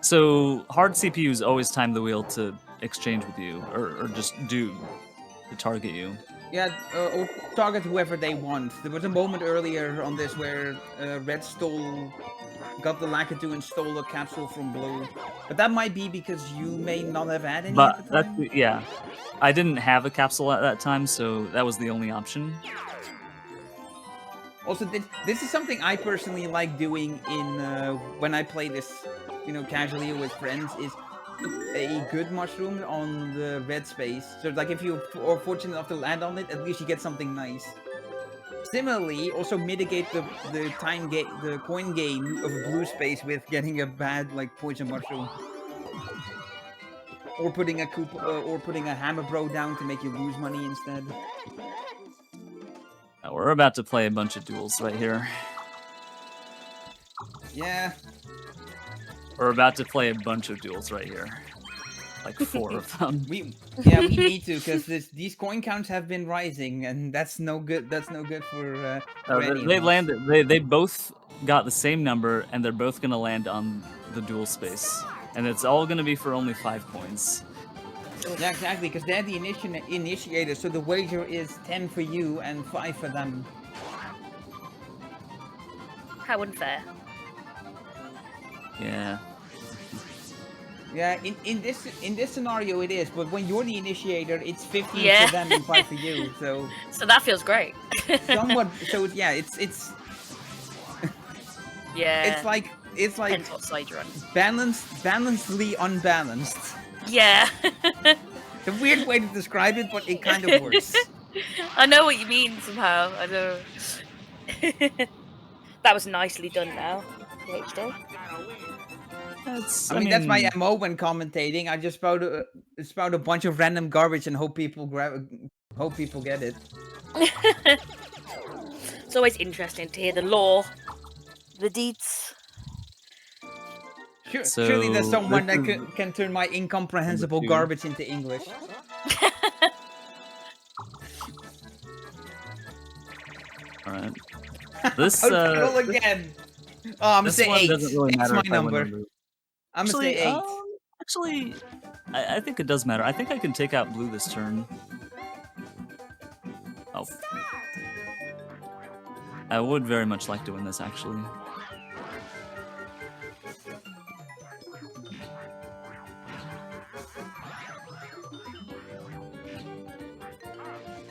So hard CPUs always time the wheel to exchange with you, or just to target you. Yeah, or target whoever they want. There was a moment earlier on this where Red got the Lakitu and stole a capsule from Blue. But that might be because you may not have had any But at the that's time. yeah. I didn't have a capsule at that time, so that was the only option. Also, this is something I personally like doing in when I play this, you know, casually with friends. Is a good mushroom on the red space. So, like, if you are fortunate enough to land on it, at least you get something nice. Similarly, also mitigate the coin gain of a blue space with getting a bad like poison mushroom, or putting a hammer bro down to make you lose money instead. We're about to play a bunch of duels right here. Yeah. We're about to play a bunch of duels right here. Like 4 of them. We need to, because these coin counts have been rising, and that's no good. That's no good for any of They us. landed. They both got the same number, and they're both gonna land on the duel space, and it's all gonna be for only 5 coins. Yeah, exactly, because they're the initiator, so the wager is 10 for you and 5 for them. How unfair. Yeah. Yeah, in this scenario it is, but when you're the initiator, it's 15 Yeah. for them and 5 for you. So So that feels great. somewhat. So yeah, it's Yeah. it's like Depends what side you're on. balancedly unbalanced. Yeah. It's a weird way to describe it, but it kind of works. I know what you mean somehow. I know. That was nicely done now, PhD. I mean, that's my MO when commentating. I just spout a bunch of random garbage and hope people get it. It's always interesting to hear the lore, the deeds. Surely there's So, someone this that is- can turn my incomprehensible two. garbage into English. All right. This Roll again. Oh, I'm gonna this say one 8. doesn't really Eight's matter my if I win or number. lose. I'm gonna say 8. Actually, I think it does matter. I think I can take out blue this turn. Oh. I would very much like to win this, actually.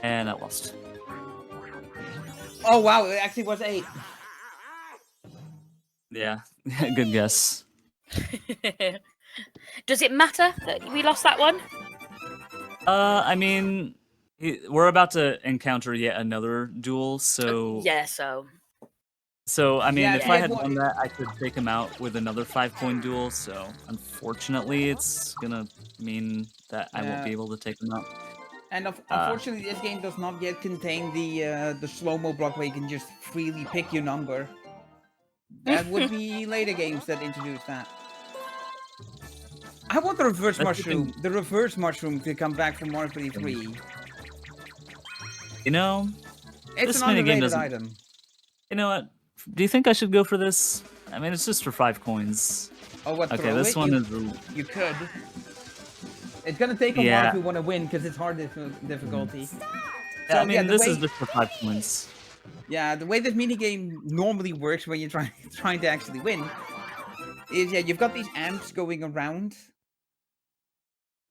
And I lost. Oh wow, it actually was 8. Yeah, good guess. Does it matter that we lost that one? I mean, we're about to encounter yet another duel, so Yeah, so So, I mean, Yeah, if I yeah, had well, won that, I could take him out with another 5-coin duel. So, unfortunately, it's gonna mean that I won't be able to take him out. And unfortunately, this game does not yet contain the slow-mo block where you can just freely pick your number. That would be later games that introduce that. I want the reverse mushroom. The reverse mushroom to come back from Mario Party 3. You know, It's this an minigame underrated doesn't. item. You know what? Do you think I should go for this? I mean, it's just for 5 coins. Oh, what? Okay, throw this it? one is. You could. It's gonna take a while Yeah. if you want to win because it's hard difficulty. Yeah, I mean, yeah, this is just for 5 coins. Yeah, the way this minigame normally works when you're trying to actually win is you've got these amps going around.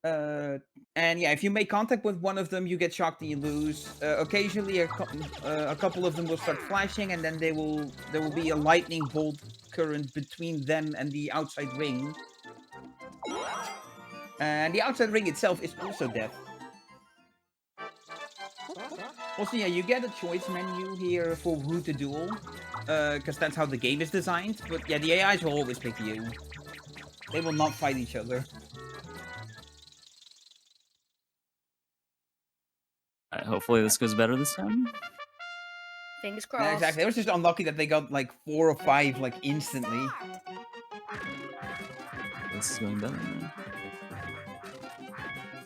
And yeah, if you make contact with one of them, you get shocked and you lose. Occasionally, a couple of them will start flashing, and then there will be a lightning bolt current between them and the outside ring. And the outside ring itself is also death. Also, yeah, you get a choice menu here for who to duel, because that's how the game is designed. But yeah, the AIs will always pick you. They will not fight each other. Hopefully this goes better this time. Fingers crossed. Yeah, exactly. It was just unlucky that they got like 4 or 5 like instantly. This is going better now.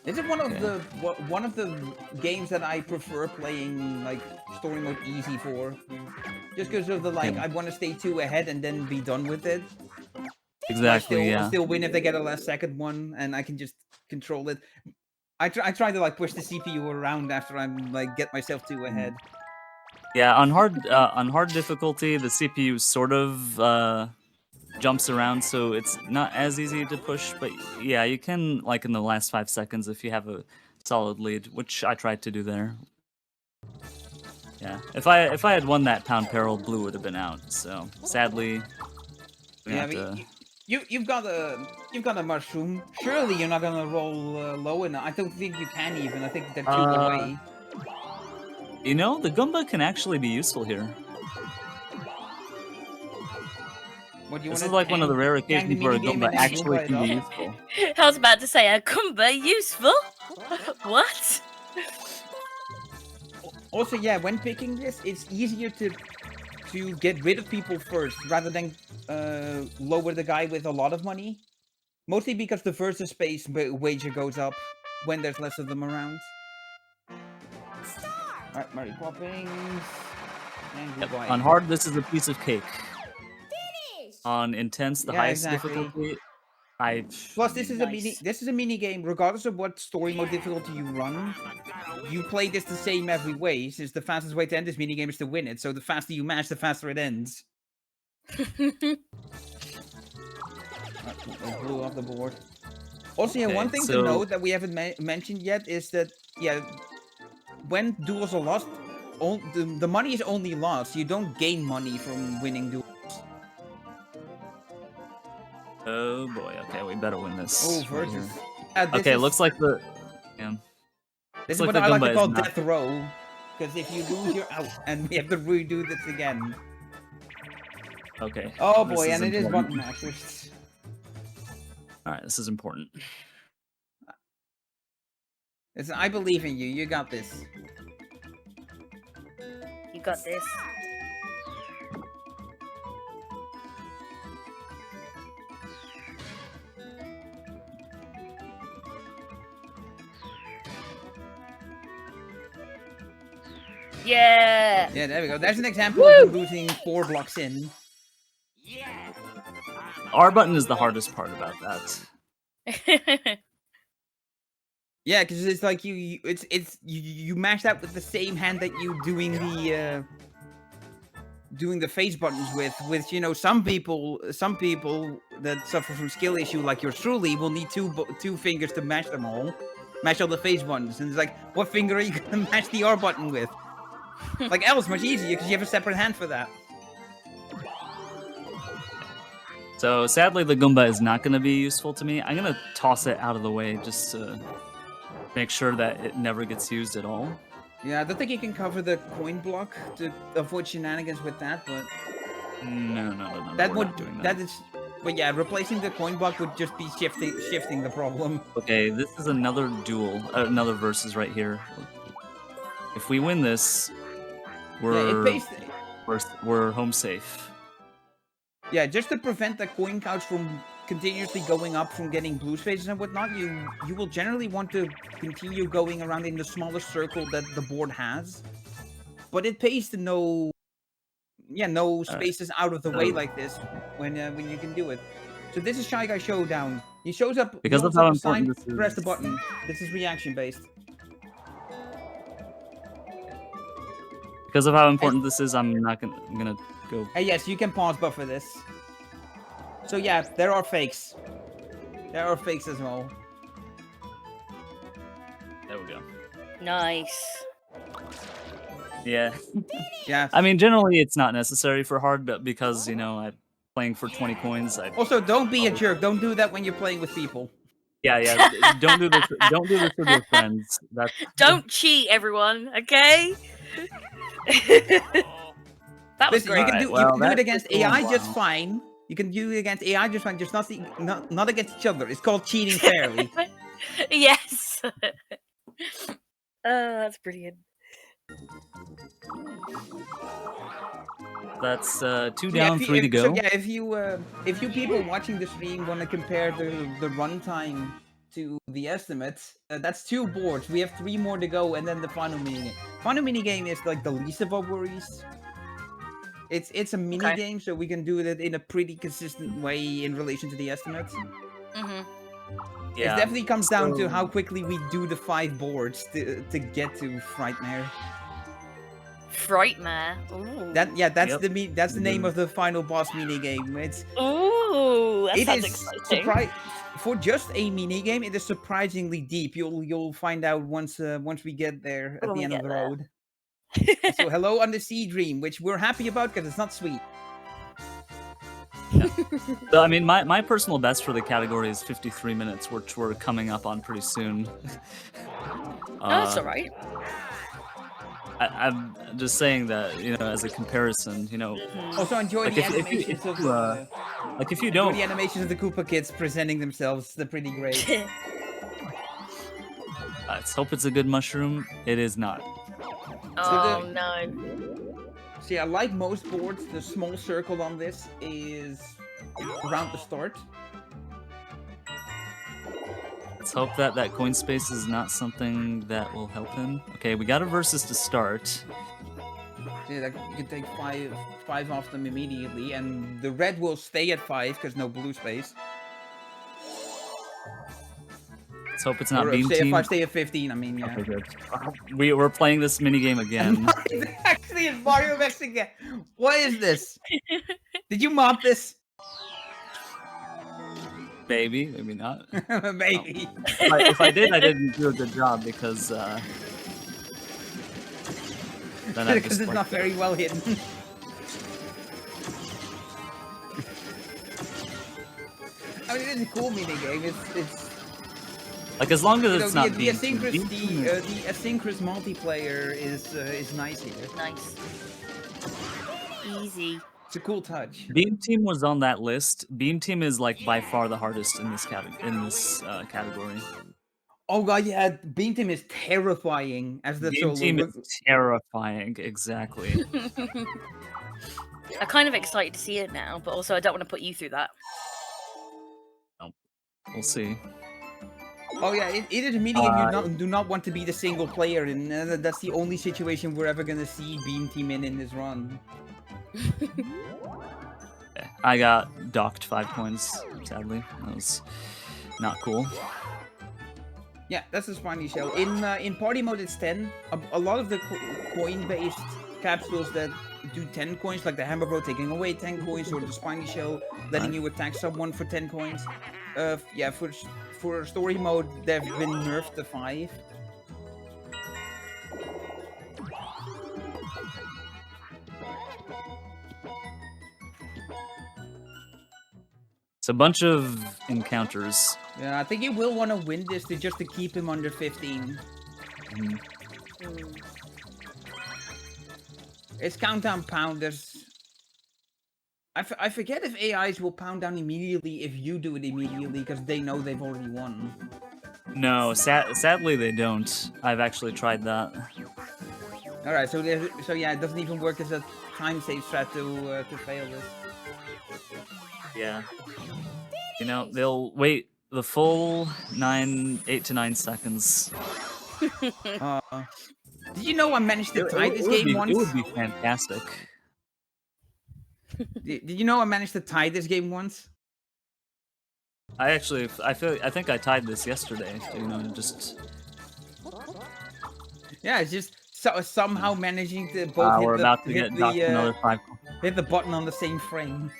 This is one of the games that I prefer playing like story mode easy for, just because of the I want to stay 2 ahead and then be done with it. Exactly. I'll still win if they get a last second one, and I can just control it. I try to like push the CPU around after I'm like get myself 2 ahead. Yeah, on hard difficulty, the CPU sort of jumps around, so it's not as easy to push. But yeah, you can like in the last 5 seconds if you have a solid lead, which I tried to do there. Yeah, if I had won that Pound Peril, Blue would have been out. So sadly, you've got a mushroom. Surely you're not gonna roll low enough. I don't think you can even. I think they're too away. You know, the Goomba can actually be useful here. What, you this is like one of the rare occasions where a Goomba actually can be useful. I was about to say, a Goomba useful? What? Also, yeah, when picking this, it's easier to get rid of people first, rather than lower the guy with a lot of money. Mostly because the versus space wager goes up when there's less of them around. Alright, Mary Poppins. And yep. On hard, this is a piece of cake. On intense, the highest difficulty, Plus, this is a mini game. Regardless of what story mode difficulty you run, you play this the same every way. Since the fastest way to end this mini game is to win it, so the faster you match, the faster it ends. Blew off the board. Also, yeah, one thing to note that we haven't mentioned yet is that when duels are lost, the money is only lost. You don't gain money from winning duels. Oh boy, okay, we better win this. Oh, versus. Okay, looks like the... Yeah. This is what I like to call death row. Because if you lose, you're out. And we have to redo this again. Okay. Oh boy, and it is button mashers. Alright, this is important. Listen, I believe in you. You got this. You got this. Yeah. Yeah, there we go. There's an example of losing 4 blocks in. R button is the hardest part about that. Yeah, because it's like you mash that with the same hand that you doing the face buttons with. Which, you know, some people that suffer from skill issue like yours truly will need two fingers to mash them all, mash all the face buttons. And it's like, what finger are you gonna mash the R button with? Like L is much easier because you have a separate hand for that. So sadly, the Goomba is not going to be useful to me. I'm going to toss it out of the way just to make sure that it never gets used at all. Yeah, I don't think you can cover the coin block to avoid shenanigans with that, but... No. That we're would not doing that is. But yeah, replacing the coin block would just be shifting the problem. Okay, this is another duel, another versus right here. If we win this, we're home safe. Yeah, just to prevent the coin couch from continuously going up from getting blue spaces and whatnot, you will generally want to continue going around in the smallest circle that the board has. But it pays to no spaces out of the way like this when you can do it. So this is Shy Guy Showdown. He shows up Because of rolls how up a sign, important this is. press the button. This is reaction based. Because of how important this is, I'm gonna go. Yes, you can pause buffer this. So yeah, there are fakes. There are fakes as well. There we go. Nice. Yeah. Yeah. I mean, generally it's not necessary for hard, but because I'm playing for 20 coins. Also, don't be a jerk. Don't do that when you're playing with people. Yeah. Don't do this. Don't do this with your friends. That's. Don't cheat, everyone. Okay. That was Listen, great. you can do it against that's AI going just well. fine. You can do it against AI just fine. Just not against each other. It's called cheating fairly. Yes. That's brilliant. That's 2 down, 3 to go. So yeah, if you people watching the stream want to compare the runtime to the estimates, that's 2 boards. We have 3 more to go, and then the final minigame. Final minigame is like the least of our worries. It's a mini game, so we can do it in a pretty consistent way in relation to the estimates. Mm-hmm. Yeah. It definitely comes down to how quickly we do the 5 boards to get to Frightmare. Frightmare. Ooh. That's the name of the final boss mini game. Ooh, that sounds exciting. For just a mini game, it is surprisingly deep. You'll find out once we get there at the end of the road. So hello on the Sea Dream, which we're happy about because it's not sweet. Yeah. So, I mean, my personal best for the category is 53 minutes, which we're coming up on pretty soon. That's all right. I'm just saying that, as a comparison, Also enjoy like the animations of the if you don't, the animations of the Koopa Kids presenting themselves. They're pretty great. let's hope it's a good mushroom. It is not. Oh no. So yeah, like most boards, the small circle on this is around the start. Let's hope that coin space is not something that will help him. Okay, we got a versus to start. So yeah, you can take five off them immediately, and the red will stay at 5 because no blue space. Let's hope it's not Or Beam stay Team. at 5, stay at 15. I mean, yeah. Okay, good. We're playing this minigame again. Actually, it's Mario Mexican. What is this? Did you mop this? Maybe, maybe not. Maybe. If I did, I didn't do a good job because then Because it's not very well hidden. I mean, it is a cool minigame. It's like as long as it's not the asynchronous Beam the asynchronous multiplayer is nice here. Nice. Easy. It's a cool touch. Beam Team was on that list. Beam Team is like by far the hardest in this category. Oh god, yeah, Beam Team is terrifying as the Beam solo. Team is terrifying, exactly. I'm kind of excited to see it now, but also I don't want to put you through that. We'll see. Oh yeah, it is a minigame you do not want to be the single player, and that's the only situation we're ever gonna see Beam Team in this run. Okay. I got docked 5 coins, sadly. That was not cool. Yeah, that's a spiny shell. In party mode, it's 10. A lot of the coin-based capsules that do 10 coins, like the Hammer Bro taking away 10 coins, or the spiny shell letting you attack someone for 10 coins. Yeah, for story mode, they've been nerfed to 5. It's a bunch of encounters. Yeah, I think you will want to win this just to keep him under 15. It's Countdown Pound. I forget if AIs will pound down immediately if you do it immediately because they know they've already won. No, sadly they don't. I've actually tried that. All right, so yeah, it doesn't even work as a time save strat to fail this. Yeah. You know, they'll wait the full 8 to 9 seconds. Did you know I managed to tie this game once? It would be fantastic. Did you know I managed to tie this game once? I think I tied this yesterday. You know, just. Yeah, it's just somehow managing to both We're about to get docked another 5. Hit the button on the same frame.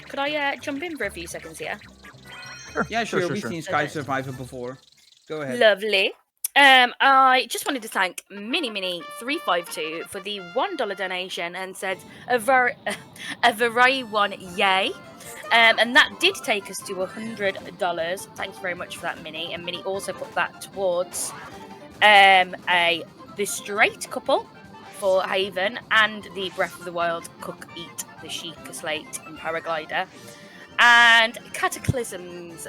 Could I jump in for a few seconds here? Yeah, sure. We've seen Sky Survivor before. Go ahead. Lovely. I just wanted to thank Mini352 for the $1 donation and said a very one yay. And that did take us to $100. Thank you very much for that, Mini. And Mini also put that towards the Straight Couple for Haven and the Breath of the Wild Cook Eat the Sheikah Slate and Paraglider. And Cataclysms,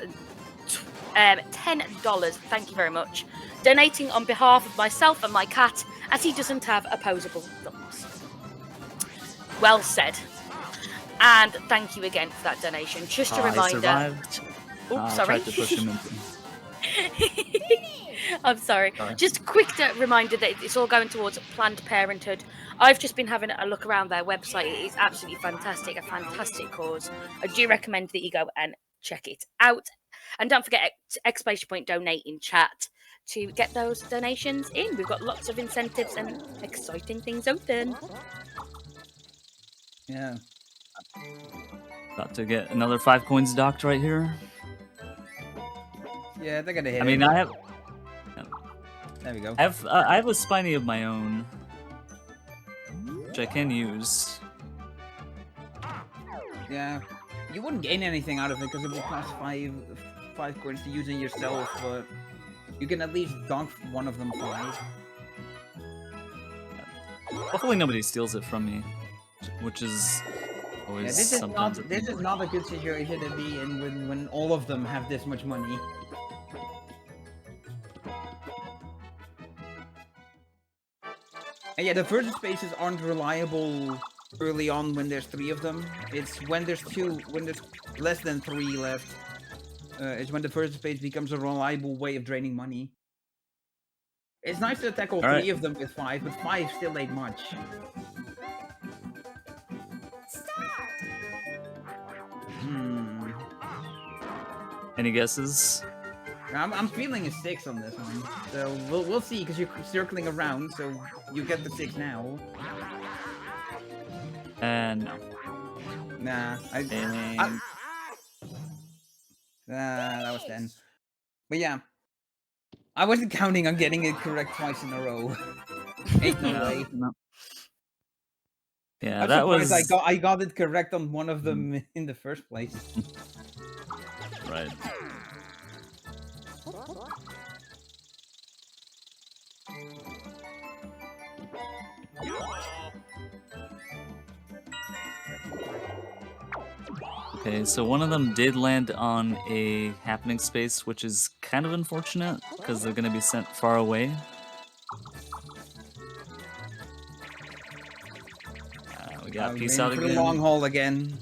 $10. Thank you very much. Donating on behalf of myself and my cat, as he doesn't have opposable thumbs. Well said. And thank you again for that donation. Just a reminder. Oops, sorry. Tried to push him into... I'm sorry. Just a quick reminder that it's all going towards Planned Parenthood. I've just been having a look around their website. It is absolutely fantastic, a fantastic cause. I do recommend that you go and check it out. And don't forget exclamation point donate in chat to get those donations in. We've got lots of incentives and exciting things open. Yeah. About to get another 5 coins docked right here. Yeah, they're gonna hit. I mean, I have. There we go. I have a spiny of my own, which I can use. Yeah, you wouldn't gain anything out of it because it will cost five coins to use it yourself, but you can at least donk one of them 5. Hopefully nobody steals it from me, which is always this is sometimes. not a good situation to be in when all of them have this much money. And yeah, the versus spaces aren't reliable early on when there's 3 of them. It's when there's less than 3 left. It's when the versus space becomes a reliable way of draining money. It's nice to tackle 3 of them with 5, but 5 still ain't much. Any guesses? I'm feeling a 6 on this one, so we'll see because you're circling around, so you get the 6 now. No. Nah, that was 10. But yeah, I wasn't counting on getting it correct twice in a row. Ain't no way. No. Yeah, I'm that was. I got it correct on one of them in the first place. Right. Okay, so one of them did land on a happening space, which is kind of unfortunate because they're going to be sent far away. We got peace out for again. the long haul again.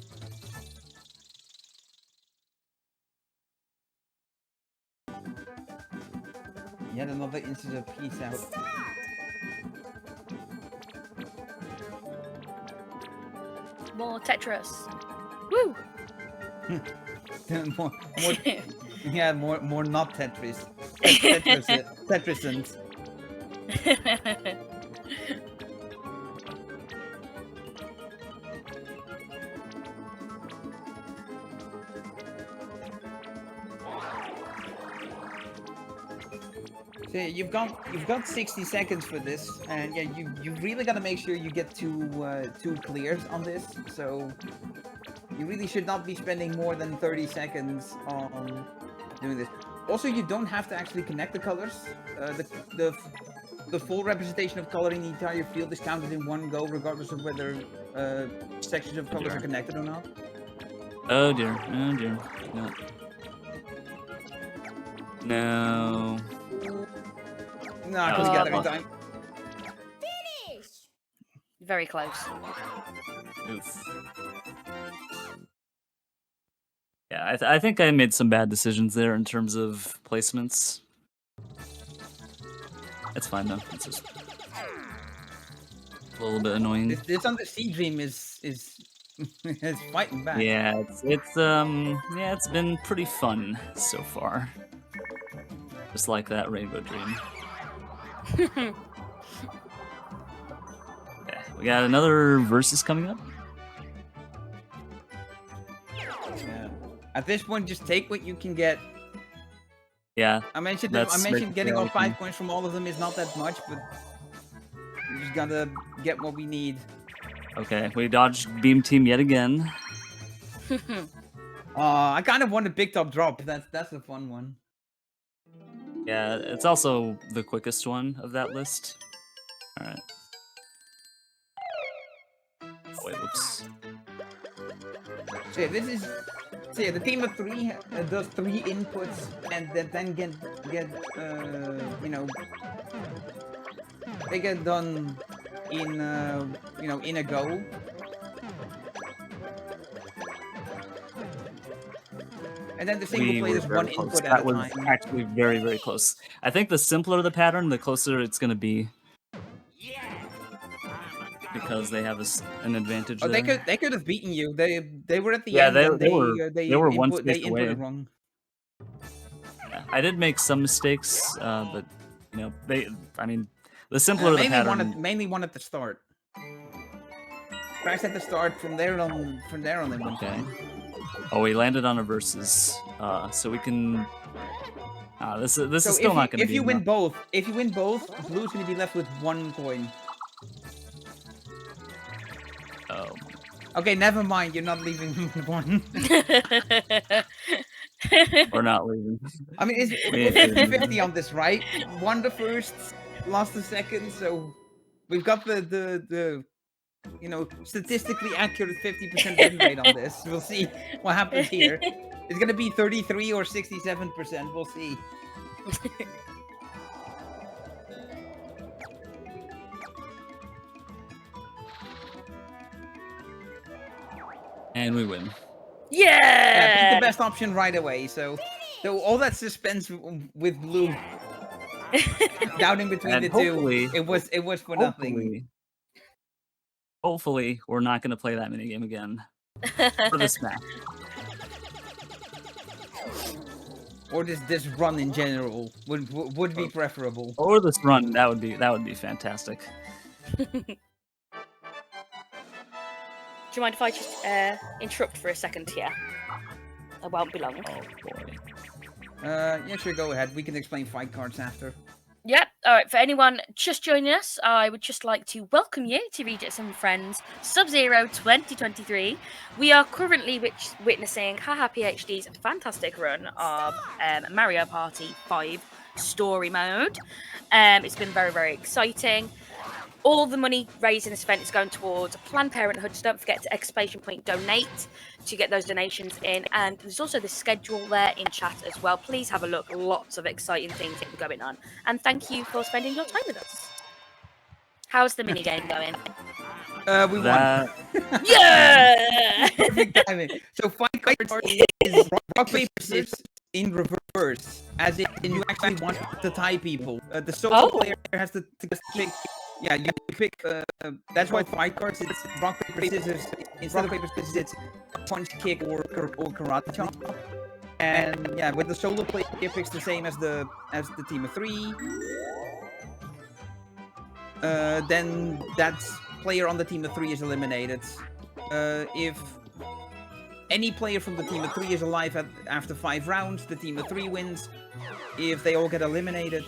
Yet another instance of peace out. More Tetris. Woo! more, yeah, more not Tetris. Tetrisant. So you've got 60 seconds for this, and yeah, you really got to make sure you get two clears on this. So you really should not be spending more than 30 seconds on doing this. Also, you don't have to actually connect the colors. the full representation of color in the entire field is counted in one go, regardless of whether sections of colors are connected or not. Oh dear. Oh dear. No. No. No, I couldn't get there in time. Very close. Oof. Yeah, I think I made some bad decisions there in terms of placements. It's fine though. It's just a little bit annoying. This Undersea Dream is is fighting back. Yeah, it's been pretty fun so far. Just like that Rainbow Dream. Yeah, we got another versus coming up. Yeah. At this point, just take what you can get. Yeah, I mentioned That's getting all 5 regulation. points from all of them is not that much, but we just gotta get what we need. okay. We dodged Beam Team yet again. I kind of want a big top drop. That's a fun one. Yeah, it's also the quickest one of that list. All right. Oh, wait, whoops. So yeah, this is the team of 3 does 3 inputs and then get you know, they get done in you know, in a go. And then the single We play were is very one close. input That at a was time. actually very, very close. I think the simpler the pattern, the closer it's going to be. Because they have an advantage Oh, there. they could have beaten you. They were at the Yeah, end and they were one they space away. inputted wrong. Yeah, I did make some mistakes, but you know, I mean, the simpler the pattern. Mainly one at the start. Crash at the start. From there on, they went Okay. fine. Oh, we landed on a versus, so we can. This So is still not going to be. If you win both, Blue's gonna be left with 1 coin. Oh. Okay, never mind. You're not leaving with 1. We're not leaving. I mean, it's We ain't 50-50 on this, right? Won the first, lost the second, so we've got the you know, statistically accurate 50% win rate on this. We'll see what happens here. It's gonna be 33 or 67%. We'll see. And we win. Yeah, pick Yeah. the best option right away. So all that suspense with Blue, doubting between And the two, hopefully- it was for nothing. Hopefully, we're not going to play that minigame again for this match. Or this run in general would be preferable. Or this run, that would be fantastic. Do you mind if I just interrupt for a second here? I won't be long. Oh boy. Yeah, sure, go ahead. We can explain fight cards after. Yep. All right. For anyone just joining us, I would just like to welcome you to Regis and Friends Sub-Zero 2023. We are currently witnessing hahaPhD's fantastic run of Mario Party 5 Story Mode. It's been very, very exciting. All the money raised in this event is going towards Planned Parenthood, so don't forget to ! Donate to get those donations in. And there's also the schedule there in chat as well. Please have a look. Lots of exciting things going on. And thank you for spending your time with us. How's the minigame going? We That won. Yeah! Perfect timing. So fight cards is rock paper scissors in reverse, as in you actually want to tie people. The solo player has to pick. Yeah, you pick. That's why fight cards is rock paper scissors. Instead of paper scissors, it's punch, kick, or karate chop. And yeah, with the solo player picks the same as the team of 3. Then that player on the team of 3 is eliminated. If any player from the team of 3 is alive after 5 rounds, the team of 3 wins. If they all get eliminated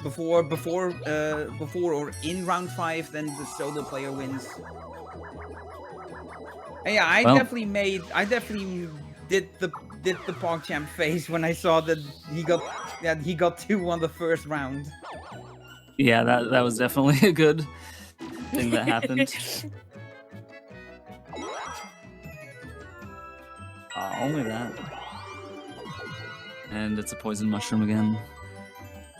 before or in round 5, then the solo player wins. And yeah, I definitely did the PogChamp face when I saw that he got 2 on the first round. Yeah, that was definitely a good thing that happened. Only that. And it's a poison mushroom again.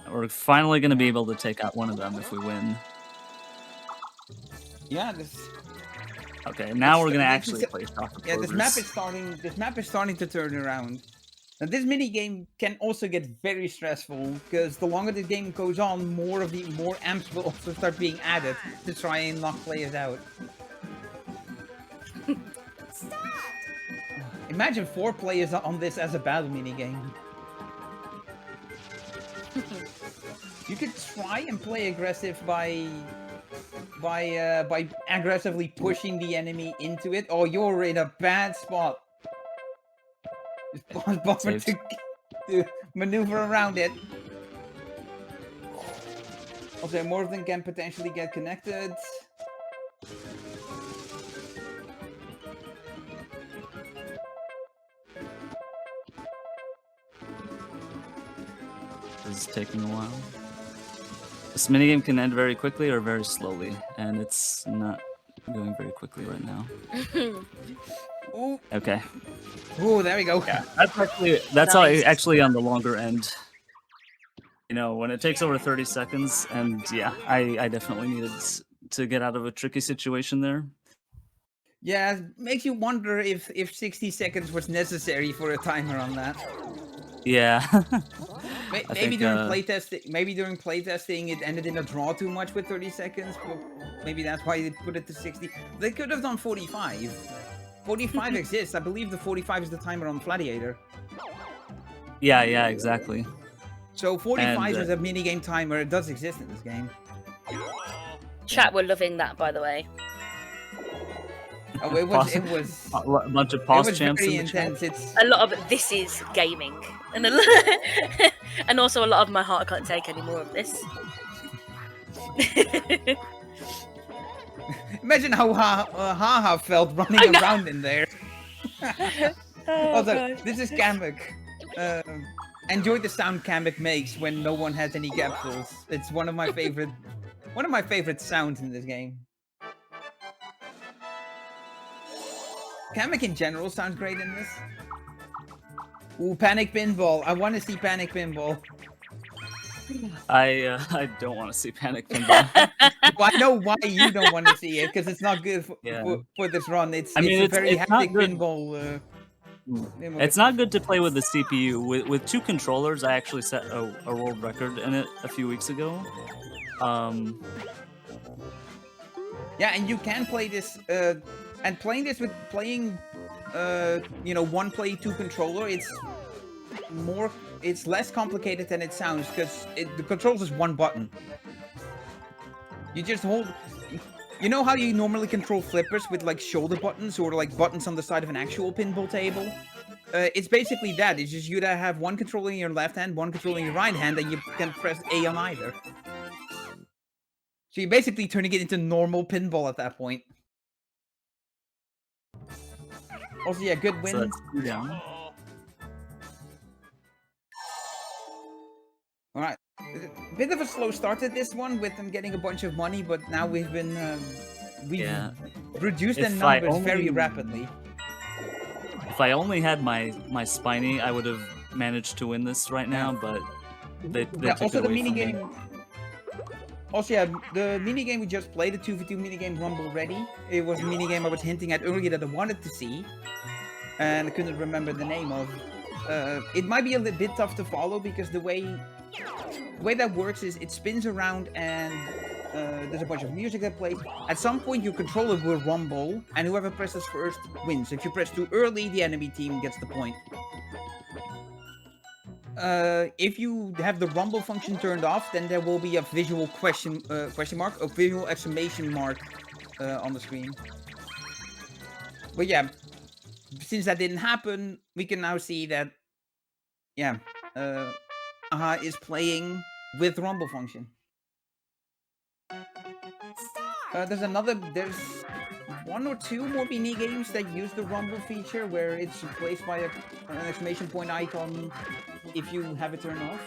We're finally going to be able to take out one of them if we win. Yeah, this. Okay, now we're going to actually play Chocolate Yeah, this map is Clovers. starting to turn around. And this mini game can also get very stressful because the longer the game goes on, more amps will also start being added to try and knock players out. Imagine 4 players on this as a battle mini game. You could try and play aggressive by aggressively pushing the enemy into it. Oh, you're in a bad spot. Bother to maneuver around it. Also, more of them can potentially get connected. This is taking a while. This minigame can end very quickly or very slowly, and it's not going very quickly right now. Ooh. Okay. Ooh, there we go. Yeah, that's Nice. actually on the longer end. You know, when it takes over 30 seconds, and yeah, I definitely needed to get out of a tricky situation there. Yeah, it makes you wonder if 60 seconds was necessary for a timer on that. Yeah. Maybe during playtesting, it ended in a draw too much with 30 seconds. But maybe that's why they put it to 60. They could have done 45. 45 exists. I believe the 45 is the timer on Gladiator. Yeah, exactly. So 45 is a minigame timer. It does exist in this game. Chat were loving that, by the way. Oh, it was a bunch of pause champs very in the chat. intense. It's A lot of this is gaming, and and also a lot of my heart can't take any more of this. imagine how haha felt running around in there. Also, this is Kamek. Enjoy the sound Kamek makes when no one has any capsules. It's one of my favorite sounds in this game. Kamek in general sounds great in this. Ooh, Panic Pinball. I want to see Panic Pinball. I don't want to see Panic Pinball. Well, I know why you don't want to see it, because it's not good for this run. It's a very hectic pinball. It's not good to play with the CPU. With 2 controllers, I actually set a world record in it a few weeks ago. Yeah, and you can play this, and playing this with one play 2 controller, it's less complicated than it sounds, because the controls is 1 button. You just hold. You know how you normally control flippers with like shoulder buttons or like buttons on the side of an actual pinball table? It's basically that. It's just you that have 1 controller in your left hand, 1 controller in your right hand, and you can press A on either. So you're basically turning it into normal pinball at that point. Also, yeah, good win. So that's 2 down. Alright. A bit of a slow start to this one with them getting a bunch of money, but now we've reduced the numbers very rapidly. If I only had my Spiny, I would have managed to win this right now, but they took also it the away from me. minigame. Also, yeah, the minigame we just played, the 2v2 minigame Rumble Ready. It was a minigame I was hinting at earlier that I wanted to see, and I couldn't remember the name of. It might be a little bit tough to follow because the way that works is it spins around and there's a bunch of music that plays. At some point, your controller will rumble, and whoever presses first wins. If you press too early, the enemy team gets the point. If you have the rumble function turned off, then there will be a visual question mark, a visual exclamation mark on the screen. But yeah, since that didn't happen, we can now see that, yeah, haha is playing with rumble function. There's 1 or 2 more mini games that use the rumble feature where it's replaced by an exclamation point icon if you have it turned off.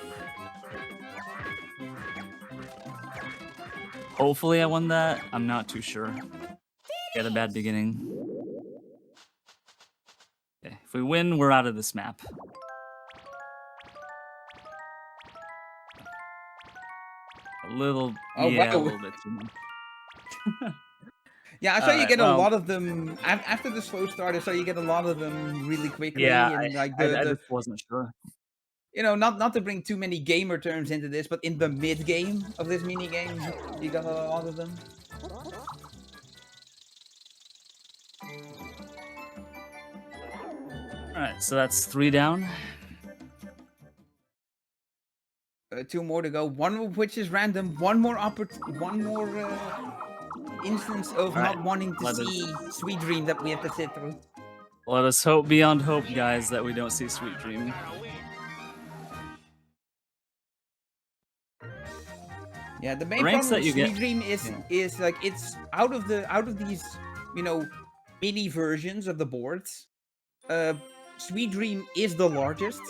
Hopefully I won that. I'm not too sure. Get a bad beginning. Okay, if we win, we're out of this map. A little, Oh, yeah, wow. a little bit too much. Yeah, I saw you Alright, get a well- lot of them after the slow start. I saw you get a lot of them really quickly, Yeah, and like I the just wasn't sure. you know, not to bring too many gamer terms into this, but in the mid game of this mini game, you got a lot of them. All right, so that's 3 down. 2 more to go. One of which is random. One more instance of All right, not wanting to let us- see Sweet Dream that we have to sit through. Let us hope beyond hope, guys, that we don't see Sweet Dream. Yeah, the main ranks problem that with you Sweet get- Dream is like it's out of these, you know, mini versions of the boards. Sweet Dream is the largest.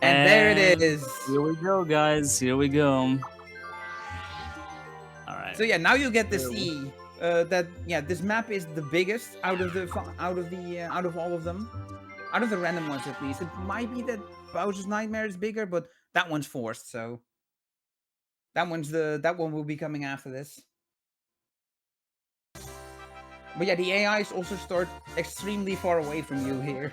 And there it is. Here we go, guys. Here we go. All right. So yeah, now you get to see that this map is the biggest out of all of them, out of the random ones at least. It might be that Bowser's Nightmare is bigger, but that one's forced. So that one will be coming after this. But yeah, the AIs also start extremely far away from you here.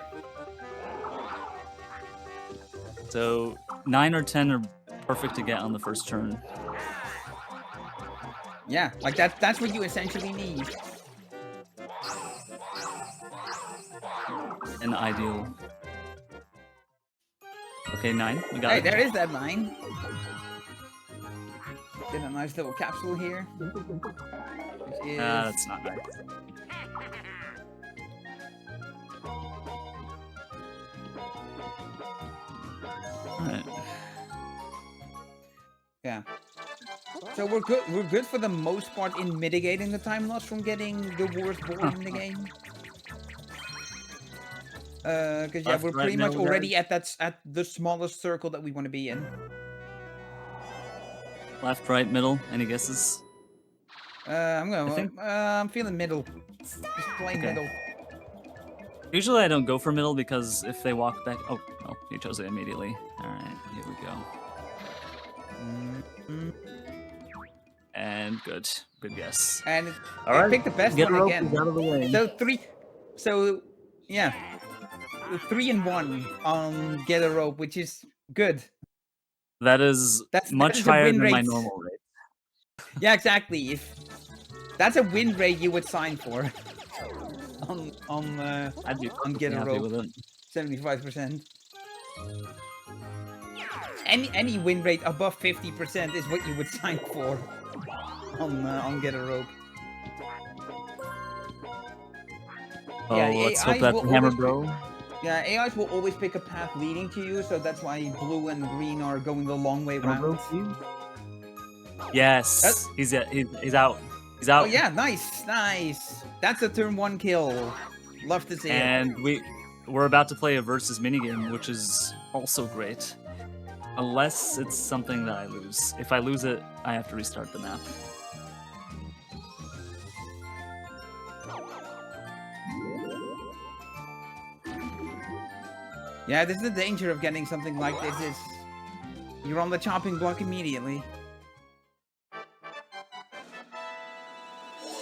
So 9 or 10 are perfect to get on the first turn. Yeah, like that's what you essentially need. An ideal. Okay, 9. We got Hey, it. there is that 9. Get a nice little capsule here. Which is... That's not nice. Alright. Yeah. So we're good. We're good for the most part in mitigating the time loss from getting the worst board in the game. Because yeah, Left, we're right, pretty much middle, already at the smallest circle that we want to be in. Left, right, middle. Any guesses? I'm feeling middle. Just plain Okay. middle. Usually I don't go for middle because if they walk back... Oh, no. You chose it immediately. Alright, here we go. Mm-hmm. And good. Good guess. And All I right. picked the best Get one rope again. out of the way. So 3. So yeah, 3 and 1 on get a rope, which is good. That is That's much a higher win than my rate. normal rate. Yeah, exactly. If that's a win rate you would sign for I'd be on get a happy rope. with it. 75%. Any win rate above 50% is what you would sign for on get a rope. Oh, Yeah, the let's hope AIs that's will the hammer, always bro. Yeah, AIs will always pick a path leading to you, so that's why blue and green are going the long way Hammer, bro, round. please. Yes, he's out. He's out. Oh yeah, nice. That's a turn 1 kill. Love to see it. And we're about to play a versus minigame, which is also great. Unless it's something that I lose. If I lose it, I have to restart the map. Yeah, this is the danger of getting something like this is you're on the chopping block immediately.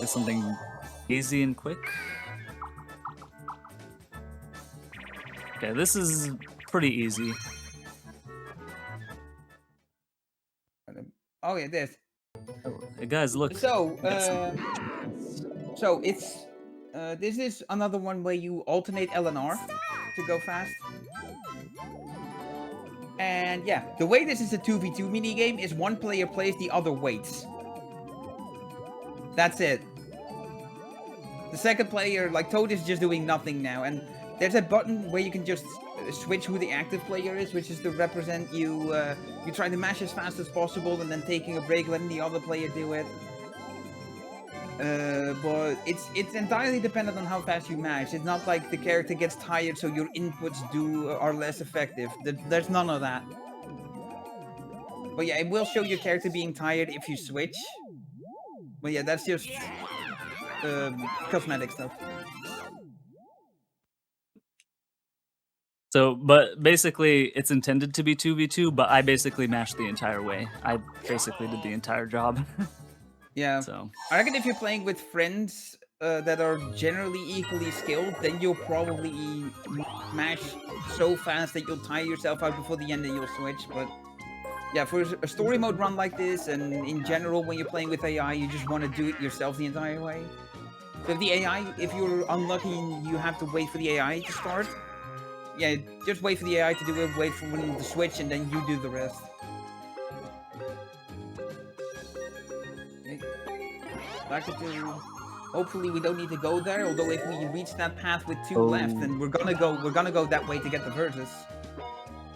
Is something easy and quick. Okay, this is pretty easy. Oh yeah, this. Hey guys, look. So, Got some- so it's this is another one where you alternate L and R to go fast. And yeah, the way this is a 2v2 mini game is one player plays, the other waits. That's it. The second player, like Toad, is just doing nothing now, and there's a button where you can just switch who the active player is, which is to represent you. You try to mash as fast as possible, and then taking a break, letting the other player do it. But it's entirely dependent on how fast you mash. It's not like the character gets tired, so your inputs are less effective. There's none of that. But yeah, it will show your character being tired if you switch. But yeah, that's just cosmetic stuff. So, but basically, it's intended to be 2v2, but I basically mashed the entire way. I basically did the entire job. Yeah. So, I reckon if you're playing with friends that are generally equally skilled, then you'll probably mash so fast that you'll tire yourself out before the end and you'll switch. But yeah, for a story mode run like this, and in general, when you're playing with AI, you just want to do it yourself the entire way. So if the AI, if you're unlucky and you have to wait for the AI to start, yeah, just wait for the AI to do it, wait for them to switch, and then you do the rest. Okay. Back to hopefully we don't need to go there, although if we reach that path with 2 left, then we're gonna go that way to get the versus.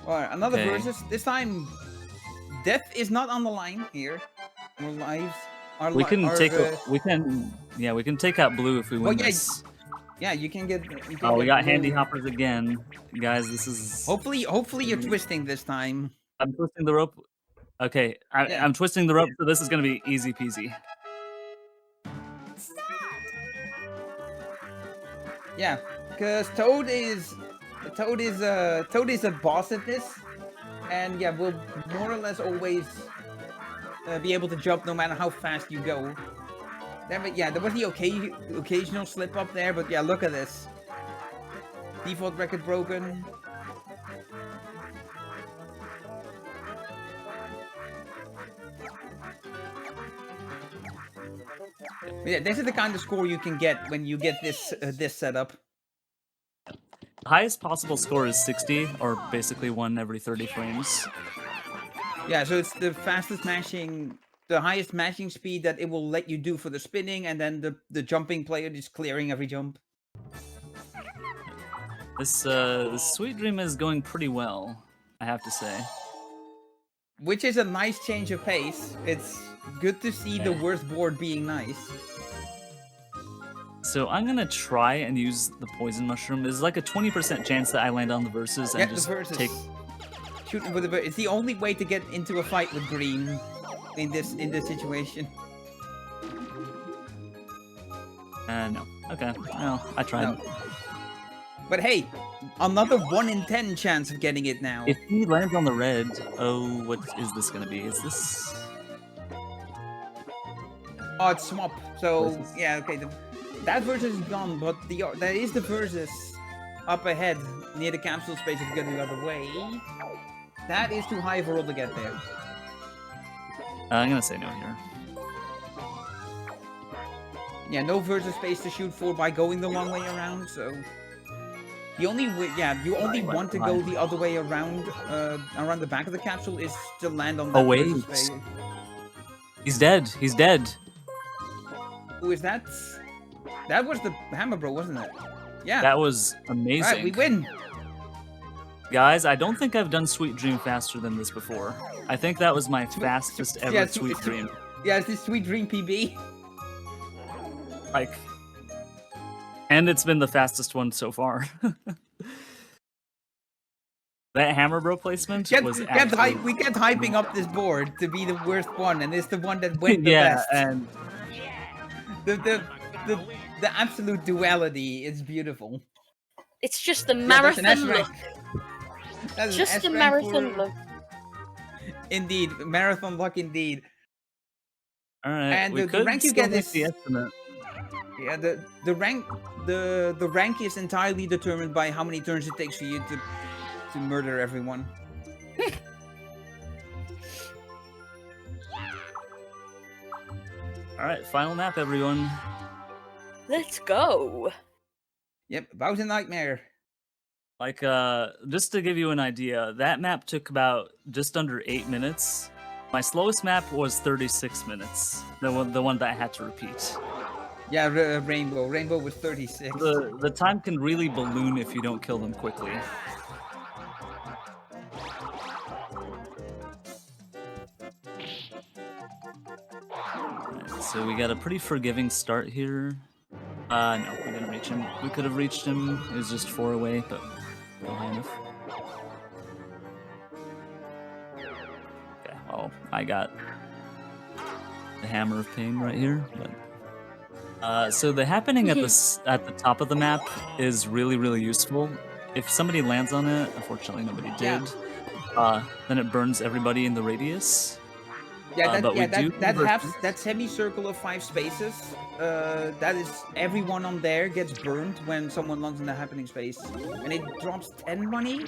Alright, another versus. This time death is not on the line here. Our lives are we can take out blue if we win this. Yeah, you can get. We got handy hoppers again, guys. This is hopefully you're twisting this time. I'm twisting the rope. Okay, I'm twisting the rope, so this is gonna be easy peasy. Yeah, because Toad is a boss at this, and yeah, will more or less always be able to jump no matter how fast you go. There was the occasional slip up there, but yeah, look at this. Default record broken. Yeah, this is the kind of score you can get when you get this this setup. The highest possible score is 60, or basically 1 every 30 frames. Yeah, so it's the fastest mashing, the highest mashing speed that it will let you do for the spinning, and then the jumping player is clearing every jump. This Sweet Dream is going pretty well, I have to say. Which is a nice change of pace. It's good to see the worst board being nice. So I'm gonna try and use the poison mushroom. There's like a 20% chance that I land on the versus and just take. Shooting with the it's the only way to get into a fight with green in this situation. No. Okay. Well, I tried. No. But hey, another 1 in 10 chance of getting it now. If he lands on the red, oh, what is this gonna be? Is this? Oh, it's swap. So yeah, okay. That versus is gone, but there is the versus up ahead near the capsule space if you go the other way. That is too high for all to get there. I'm gonna say no here. Yeah, no versus space to shoot for by going the long way around. So the only way, you only want to go the other way around, around the back of the capsule is to land on that versus space. He's dead. He's dead. Who is that? That was the Hammer Bro, wasn't it? Yeah. That was amazing. All right, we win. Guys, I don't think I've done Sweet Dream faster than this before. I think that was my fastest ever Sweet Dream. Yeah, it's the Sweet Dream PB. Like, and it's been the fastest one so far. That Hammer Bro placement was we kept hyping up this board to be the worst one, and it's the one that went the best. And the absolute duality is beautiful. It's just the marathon look. That's just the marathon look. Indeed, marathon luck indeed. All right, and the rank you get is the estimate. Yeah, the rank is entirely determined by how many turns it takes for you to murder everyone. All right, final map, everyone. Let's go. Yep, Bowser Nightmare. Like, just to give you an idea, that map took about just under 8 minutes. My slowest map was 36 minutes. The one that I had to repeat. Yeah, Rainbow. Rainbow was 36. The time can really balloon if you don't kill them quickly. Right, so we got a pretty forgiving start here. No, we're gonna reach him. We could have reached him. It was just 4 away, but still high enough. Okay, Oh, I got the hammer of pain right here. But, so the happening at the top of the map is really useful. If somebody lands on it, unfortunately nobody Yeah. did. Then it burns everybody in the radius. Yeah, But we do that semicircle of 5 spaces. That is everyone on there gets burned when someone lands in the happening space, and it drops 10 money.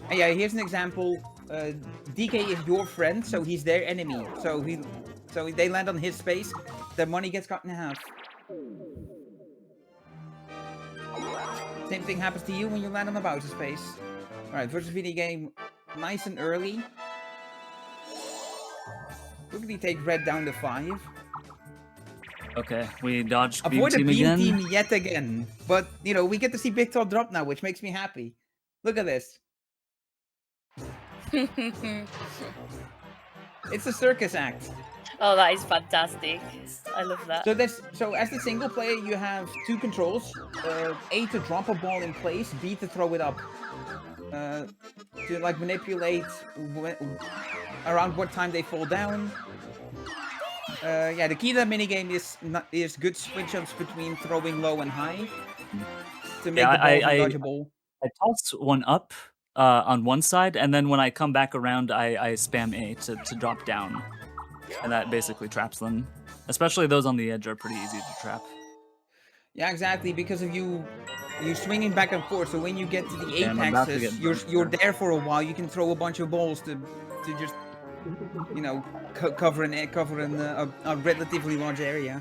And yeah, here's an example. DK is your friend, so he's their enemy. So they land on his space, their money gets cut in half. Same thing happens to you when you land on a Bowser space. Alright, versus video game, nice and early. Quickly take red down to 5. Okay, we dodged beam Avoid a team beam again. team yet again. But, you know, we get to see Big Top drop now, which makes me happy. Look at this. It's a circus act. Oh, that is fantastic. I love that. So as the single player, you have 2 controls. A, to drop a ball in place. B, to throw it up. To like manipulate around what time they fall down. Yeah, the key to that minigame is good switch-ups between throwing low and high. To make the ball dodgeable. I toss one up on one side, and then when I come back around, I spam A to drop down. And that basically traps them. Especially those on the edge are pretty easy to trap. Yeah, exactly, because of you're swinging back and forth, so when you get to the apexes, you're there for a while. You can throw a bunch of balls to just, you know, cover a relatively large area.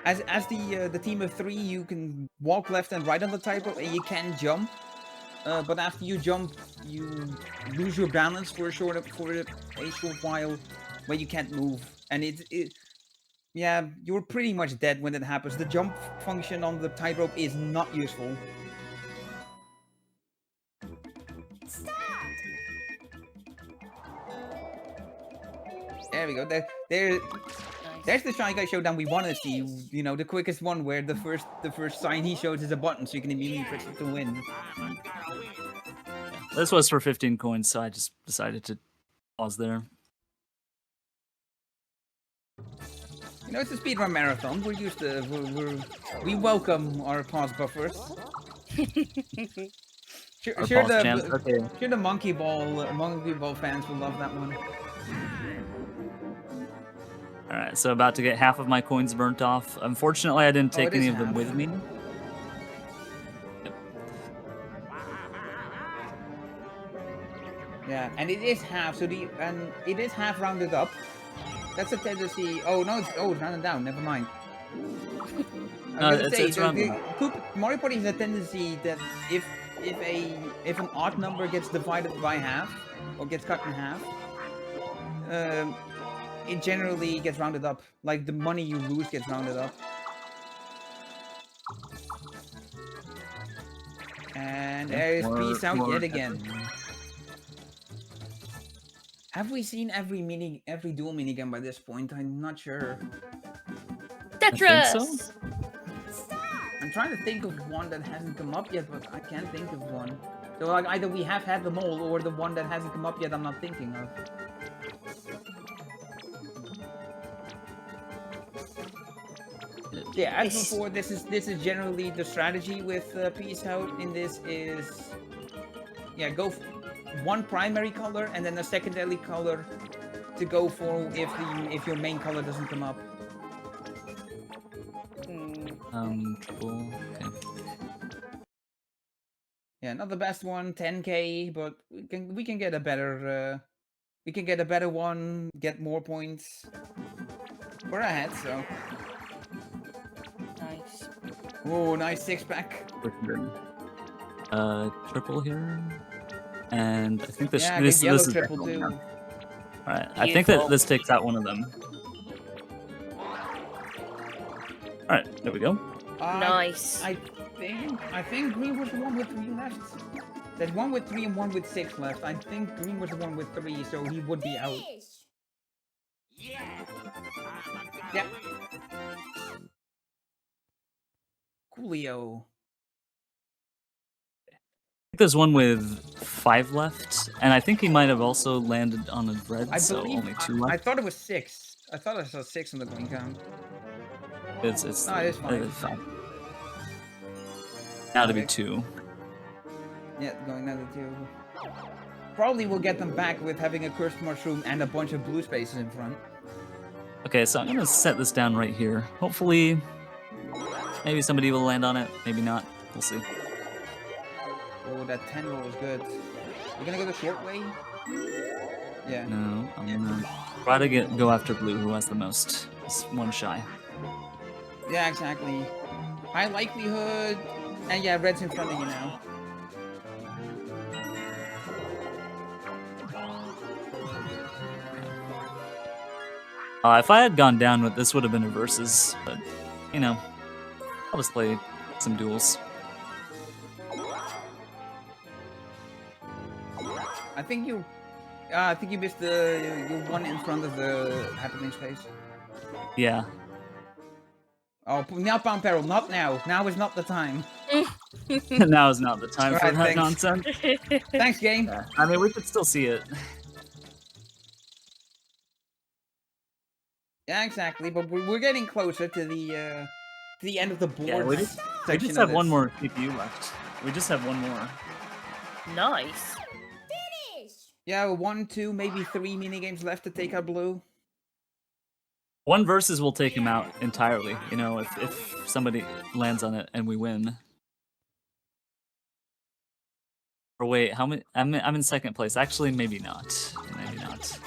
As the team of 3, you can walk left and right on the tightrope, and you can jump. But after you jump, you lose your balance for a short while, where you can't move, and yeah, you're pretty much dead when it happens. The jump function on the tightrope is not useful. There we go. There's the Shy Guy showdown we want to see. You know, the quickest one where the first sign he shows is a button, so you can immediately press it to win. This was for 15 coins, so I just decided to pause there. You know, it's a speedrun marathon. We're used to we welcome our pause buffers. Sure, the monkey ball fans will love that one. All right, so about to get half of my coins burnt off. Unfortunately, I didn't take any of them with me. Yep. Yeah, and it is half. So it is half rounded up. That's a tendency. Oh no, it's rounded down. Never mind. It's Mario Party has a tendency that if an odd number gets divided by half or gets cut in half, it generally gets rounded up. Like the money you lose gets rounded up. And there is peace out yet again. Have we seen every dual minigame by this point? I'm not sure. Tetris! I think so. I'm trying to think of one that hasn't come up yet, but I can't think of one. So like either we have had them all, or the one that hasn't come up yet I'm not thinking of. Yeah, as before, this is generally the strategy with Peace Out. In this is, yeah, go one primary color and then a secondary color to go for if your main color doesn't come up. Triple. Okay. Yeah, not the best one, 10k, but we can get a better one, get more points. We're ahead, so. Nice. Oh, nice 6-pack. Triple here. And I think this this is triple too. Alright, I think that this takes out one of them. Alright, there we go. Nice. I think green was the one with 3 left. There's one with 3 and one with 6 left. I think green was the one with 3, so he would be out. Yeah. Coolio. There's one with 5 left, and I think he might have also landed on a red, I so believe only 2 I left. thought it was 6. I thought I saw 6 on the coin count. It's No, it is 5. 5. Now to be Okay. 2. Yeah, going down to 2. Probably we'll get them back with having a cursed mushroom and a bunch of blue spaces in front. Okay, so I'm gonna set this down right here. Hopefully, maybe somebody will land on it. Maybe not. We'll see. Oh, that 10 roll was good. We're gonna go the short way? Yeah. No, I'm gonna try to go after blue, who has the most. It's 1 shy. Yeah, exactly. High likelihood. And yeah, red's in front of you now. If I had gone down with this, would have been a versus, but you know, I'll just play some duels. I think you missed the one in front of the happening space. Yeah. Oh, now Pound Peril, not now. Now is not the time. Now is not the time for Alright, that thanks. nonsense. Thanks, game. Yeah. I mean, we could still see it. Yeah, exactly. But we're getting closer to the end of the board. Yeah, we just have one more CPU left. We just have one more. Nice. Yeah, 1, 2, maybe 3 minigames left to take out blue. One versus will take him out entirely. You know, if somebody lands on it and we win. Or wait, how many? I'm in second place. Actually, maybe not. Maybe not.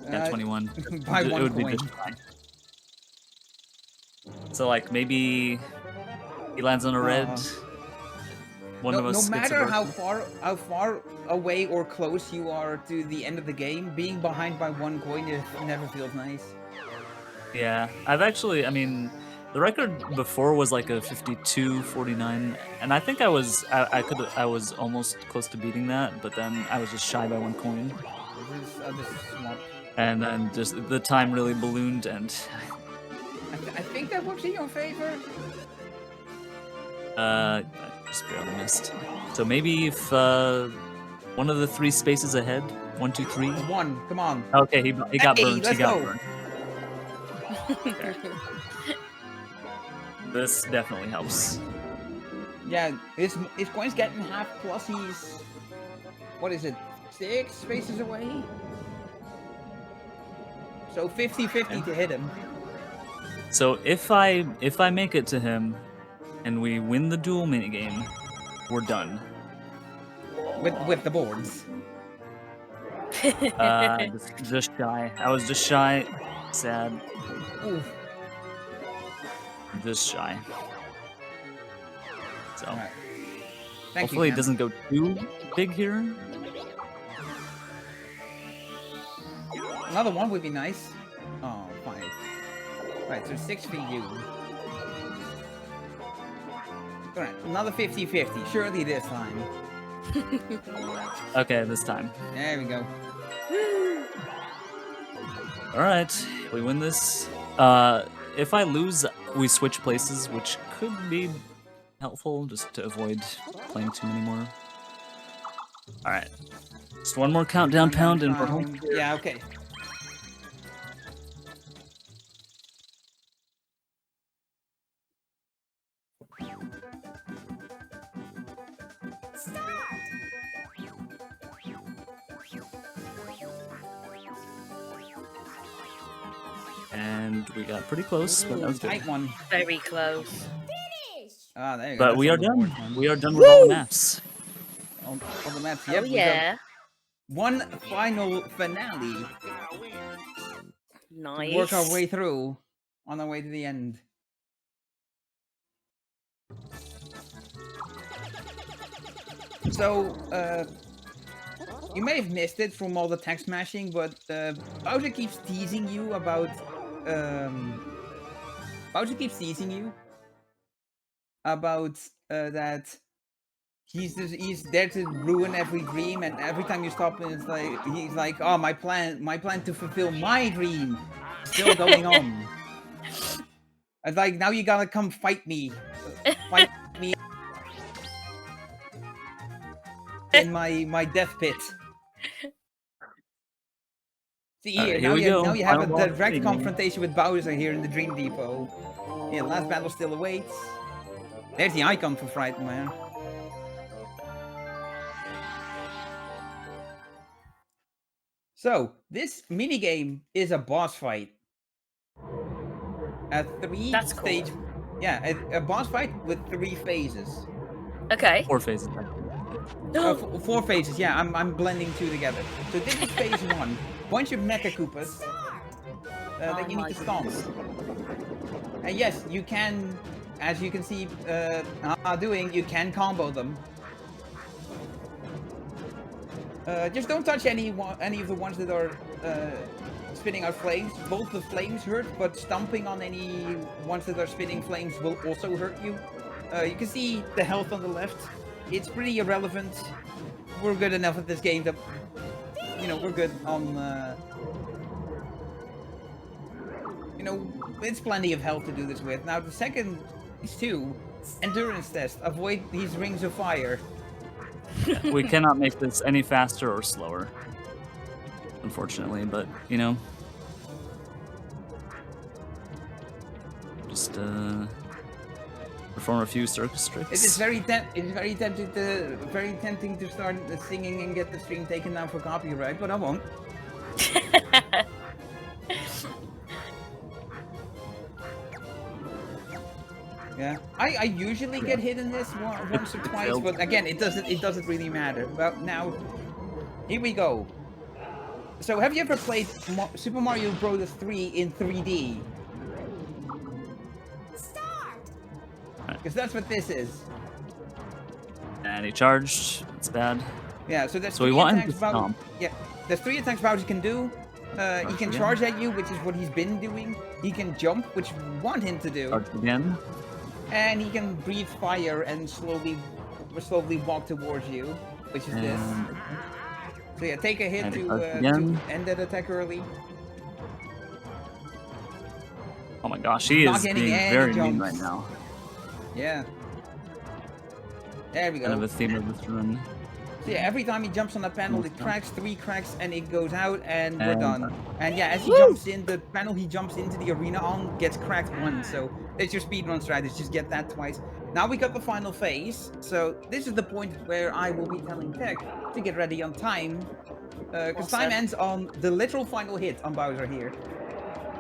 At 21. By It one would be coin. just fine. So like maybe he lands on a red. One of us No gets a matter versus. how far away or close you are to the end of the game, being behind by 1 coin never feels nice. Yeah, I've actually, I mean, the record before was like a 52-49, and I think I was almost close to beating that, but then I was just shy by 1 coin, This is swamp. and then just the time really ballooned, and I think that works in your favor. I just barely missed. So maybe if one of the 3 spaces ahead, 1, 2, 3. 1, come on. Okay, he got Hey, burned. He let's got go. burned. This definitely helps. Yeah, his coin's getting half plus he's... What is it? 6 spaces away? So 50-50 to hit him. So if I make it to him, and we win the duel minigame, we're done. With the boards. Just shy. I was just shy. Sad. Oof. Just shy. So Alright. Thank hopefully you, it doesn't go too big here. Another 1 would be nice. Oh, 5. Right, so 6 for you. Alright, another 50-50. Surely this time. Okay, this time. There we go. All right, we win this. If I lose, we switch places, which could be helpful just to avoid playing too many more. All right, just one more countdown pound and we're home. Yeah, okay. And we got pretty close, but that was good. Tight one. Very close. Ah, there you go. But That's we are on the board. done. We are done with all the maps. On the maps. Oh Yep, we got yeah. one final finale. Nice. Work our way through on our way to the end. So, you may have missed it from all the text mashing, but Bowser keeps teasing you about that he's there to ruin every dream, and every time you stop him, it's like he's like, oh, my plan to fulfill my dream is still going on. It's like, now you gotta come fight me. Fight me. in my death pit. See here, Alright, here we go. now you have Final a boss direct meeting. confrontation with Bowser here in the Dream Depot. Yeah, last battle still awaits. There's the icon for Frightmare. So, this minigame is a boss fight. A That's cool. three-stage... Yeah, a boss fight with 3 phases. Okay. 4 phases. 4 phases, yeah, I'm blending 2 together. So this is phase 1. Once you've Mecha Koopas, that you need to stomp. And yes, you can, as you can see doing, you can combo them. Just don't touch any of the ones that are spitting out flames. Both the flames hurt, but stomping on any ones that are spitting flames will also hurt you. You can see the health on the left. It's pretty irrelevant. We're good enough at this game that, you know, we're good on, you know, it's plenty of health to do this with. Now, the second is 2, endurance test. Avoid these rings of fire. We cannot make this any faster or slower, unfortunately, but, you know, just, perform a few circus tricks. It is very tempting to start singing and get the stream taken down for copyright, but I won't. Yeah, I usually get hit in this once or twice, but again, it doesn't really matter. Well, now, here we go. So, have you ever played Super Mario Bros. 3 in 3D? Because that's what this is. And he charged. It's bad. Yeah, so there's So we 3 want him attacks to Bowser. stomp. Yeah, there's 3 attacks Bowser can do. He can again. charge at you, which is what he's been doing. He can jump, which you want him to do. Charge again. And he can breathe fire and slowly walk towards you, which is this. And So yeah, take a hit And to again. end that attack early. oh my gosh, he Not is getting being any very mean jumps. right now. Yeah. There we Kind of go. a theme of this run. So yeah, every time he jumps on a panel, it cracks, 3 cracks, and it goes out, and we're And- done. And yeah, as he jumps in, the panel he jumps into the arena on gets cracked once. So it's your speedrun strategy, just get that twice. Now we got the final phase. So this is the point where I will be telling Tech to get ready on time. Because time ends on the literal final hit on Bowser here.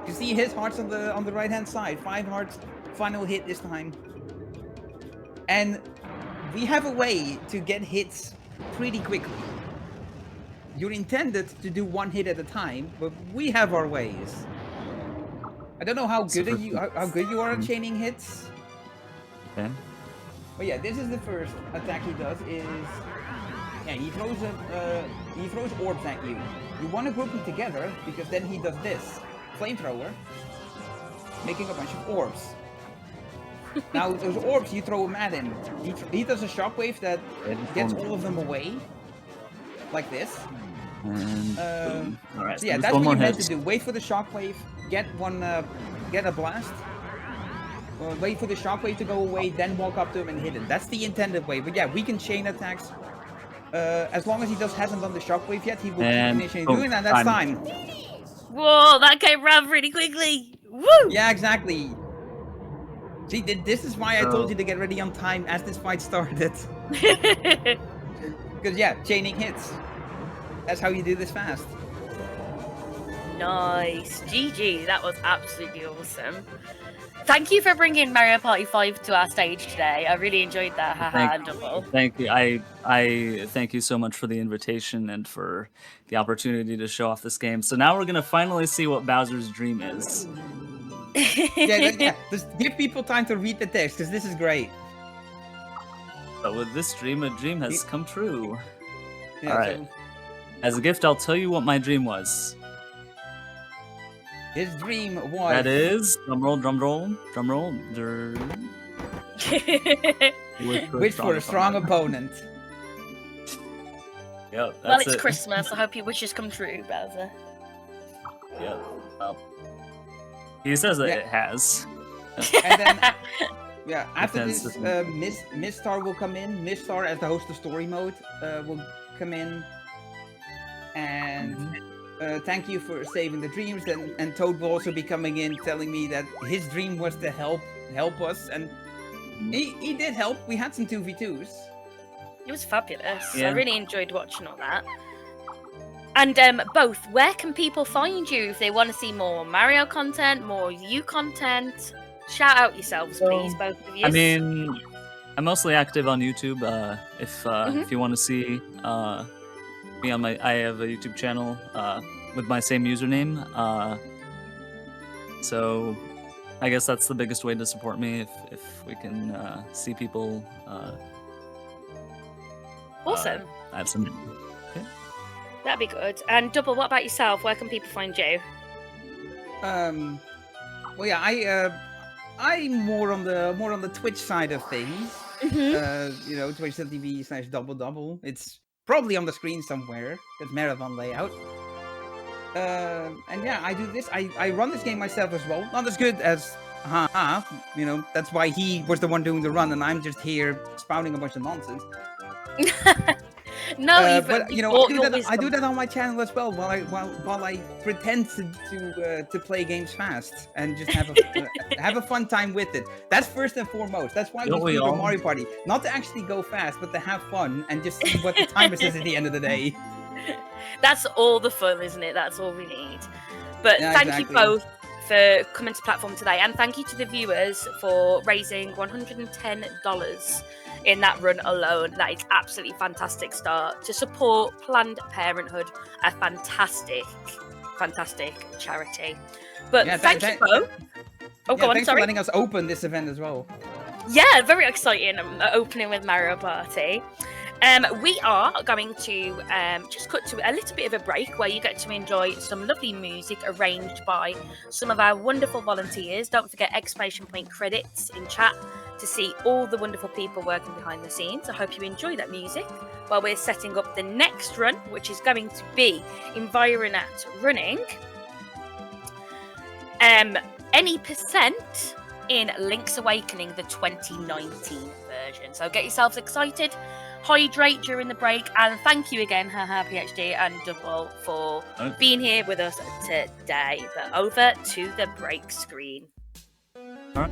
You see his hearts on the right hand side. 5 hearts, final hit this time. And we have a way to get hits pretty quickly. You're intended to do 1 hit at a time, but we have our ways. I don't know how good how good you are at chaining hits. Okay. But yeah, this is the first attack he does. Yeah, he throws orbs at you. You want to group them together because then he does this flamethrower, making a bunch of orbs. Now those orbs you throw him at him. He does a shockwave that gets all of them away, like this. And boom. All right. So yeah, there's that's one what more you're meant hit. to do. Wait for the shockwave, get a blast. Wait for the shockwave to go away, then walk up to him and hit him. That's the intended way. But yeah, we can chain attacks. As long as he hasn't done the shockwave yet, he will keep initially doing that. That's time. Whoa, that came round really quickly. Woo! Yeah, exactly. See, this is why I told you to get ready on time as this fight started. Because yeah, chaining hits. That's how you do this fast. Nice. GG, that was absolutely awesome. Thank you for bringing Mario Party 5 to our stage today. I really enjoyed that. Haha and double. Thank you. I thank you so much for the invitation and for the opportunity to show off this game. So now we're gonna finally see what Bowser's dream is. Yeah. Just give people time to read the text because this is great. But with this dream, a dream has come true. Yeah, All right. As a gift, I'll tell you what my dream was. His dream was... That is, drumroll, drumroll, drumroll. Wish for a strong opponent. Yep, Well, that's it's it. Christmas. I hope your wishes come true, Bowser. Yep. Well, he says that Yeah. it has. And then Yeah, after Depends this, if- Mistar will come in. Mistar as the host of story mode will come in. And thank you for saving the dreams. And Toad will also be coming in, telling me that his dream was to help us, and he did help. We had some 2v2s. It was fabulous. I Yeah. really enjoyed watching all that. And both, where can people find you if they want to see more Mario content, more you content? Shout out yourselves, please, both of you. I mean, I'm mostly active on YouTube. Mhm. If you want to see me on I have a YouTube channel with my same username. So I guess that's the biggest way to support me if we can see people. Awesome. I have some. That'd be good. And Double, what about yourself? Where can people find you? Well, yeah, I'm more on the Twitch side of things. You know, twitch.tv/DoubleDubbel. It's probably on the screen somewhere. It's marathon layout. And yeah, I do this. I run this game myself as well. Not as good as haha. You know, that's why he was the one doing the run, and I'm just here spouting a bunch of nonsense. No, But you know, I do that on my channel as well. While I pretend to play games fast and just have a fun time with it. That's first and foremost. That's why Don't we we do all? Mario Party. Not to actually go fast, but to have fun and just see what the timer says at the end of the day. That's all the fun, isn't it? That's all we need. But Yeah, thank exactly. you both for coming to platform today, and thank you to the viewers for raising $110 in that run alone. That is absolutely fantastic start to support Planned Parenthood, a fantastic charity. But Yeah, thank you both. Oh, go on, thanks for sorry. letting us open this event as well. Yeah, very exciting opening with Mario Party. We are going to just cut to a little bit of a break where you get to enjoy some lovely music arranged by some of our wonderful volunteers. Don't forget exclamation point credits in chat to see all the wonderful people working behind the scenes. I hope you enjoy that music while we're setting up the next run, which is going to be Environat running any percent in Link's Awakening, the 2019 version. So get yourselves excited, hydrate during the break, and thank you again, hahaPhD and Double, for being here with us today. But over to the break screen. All right.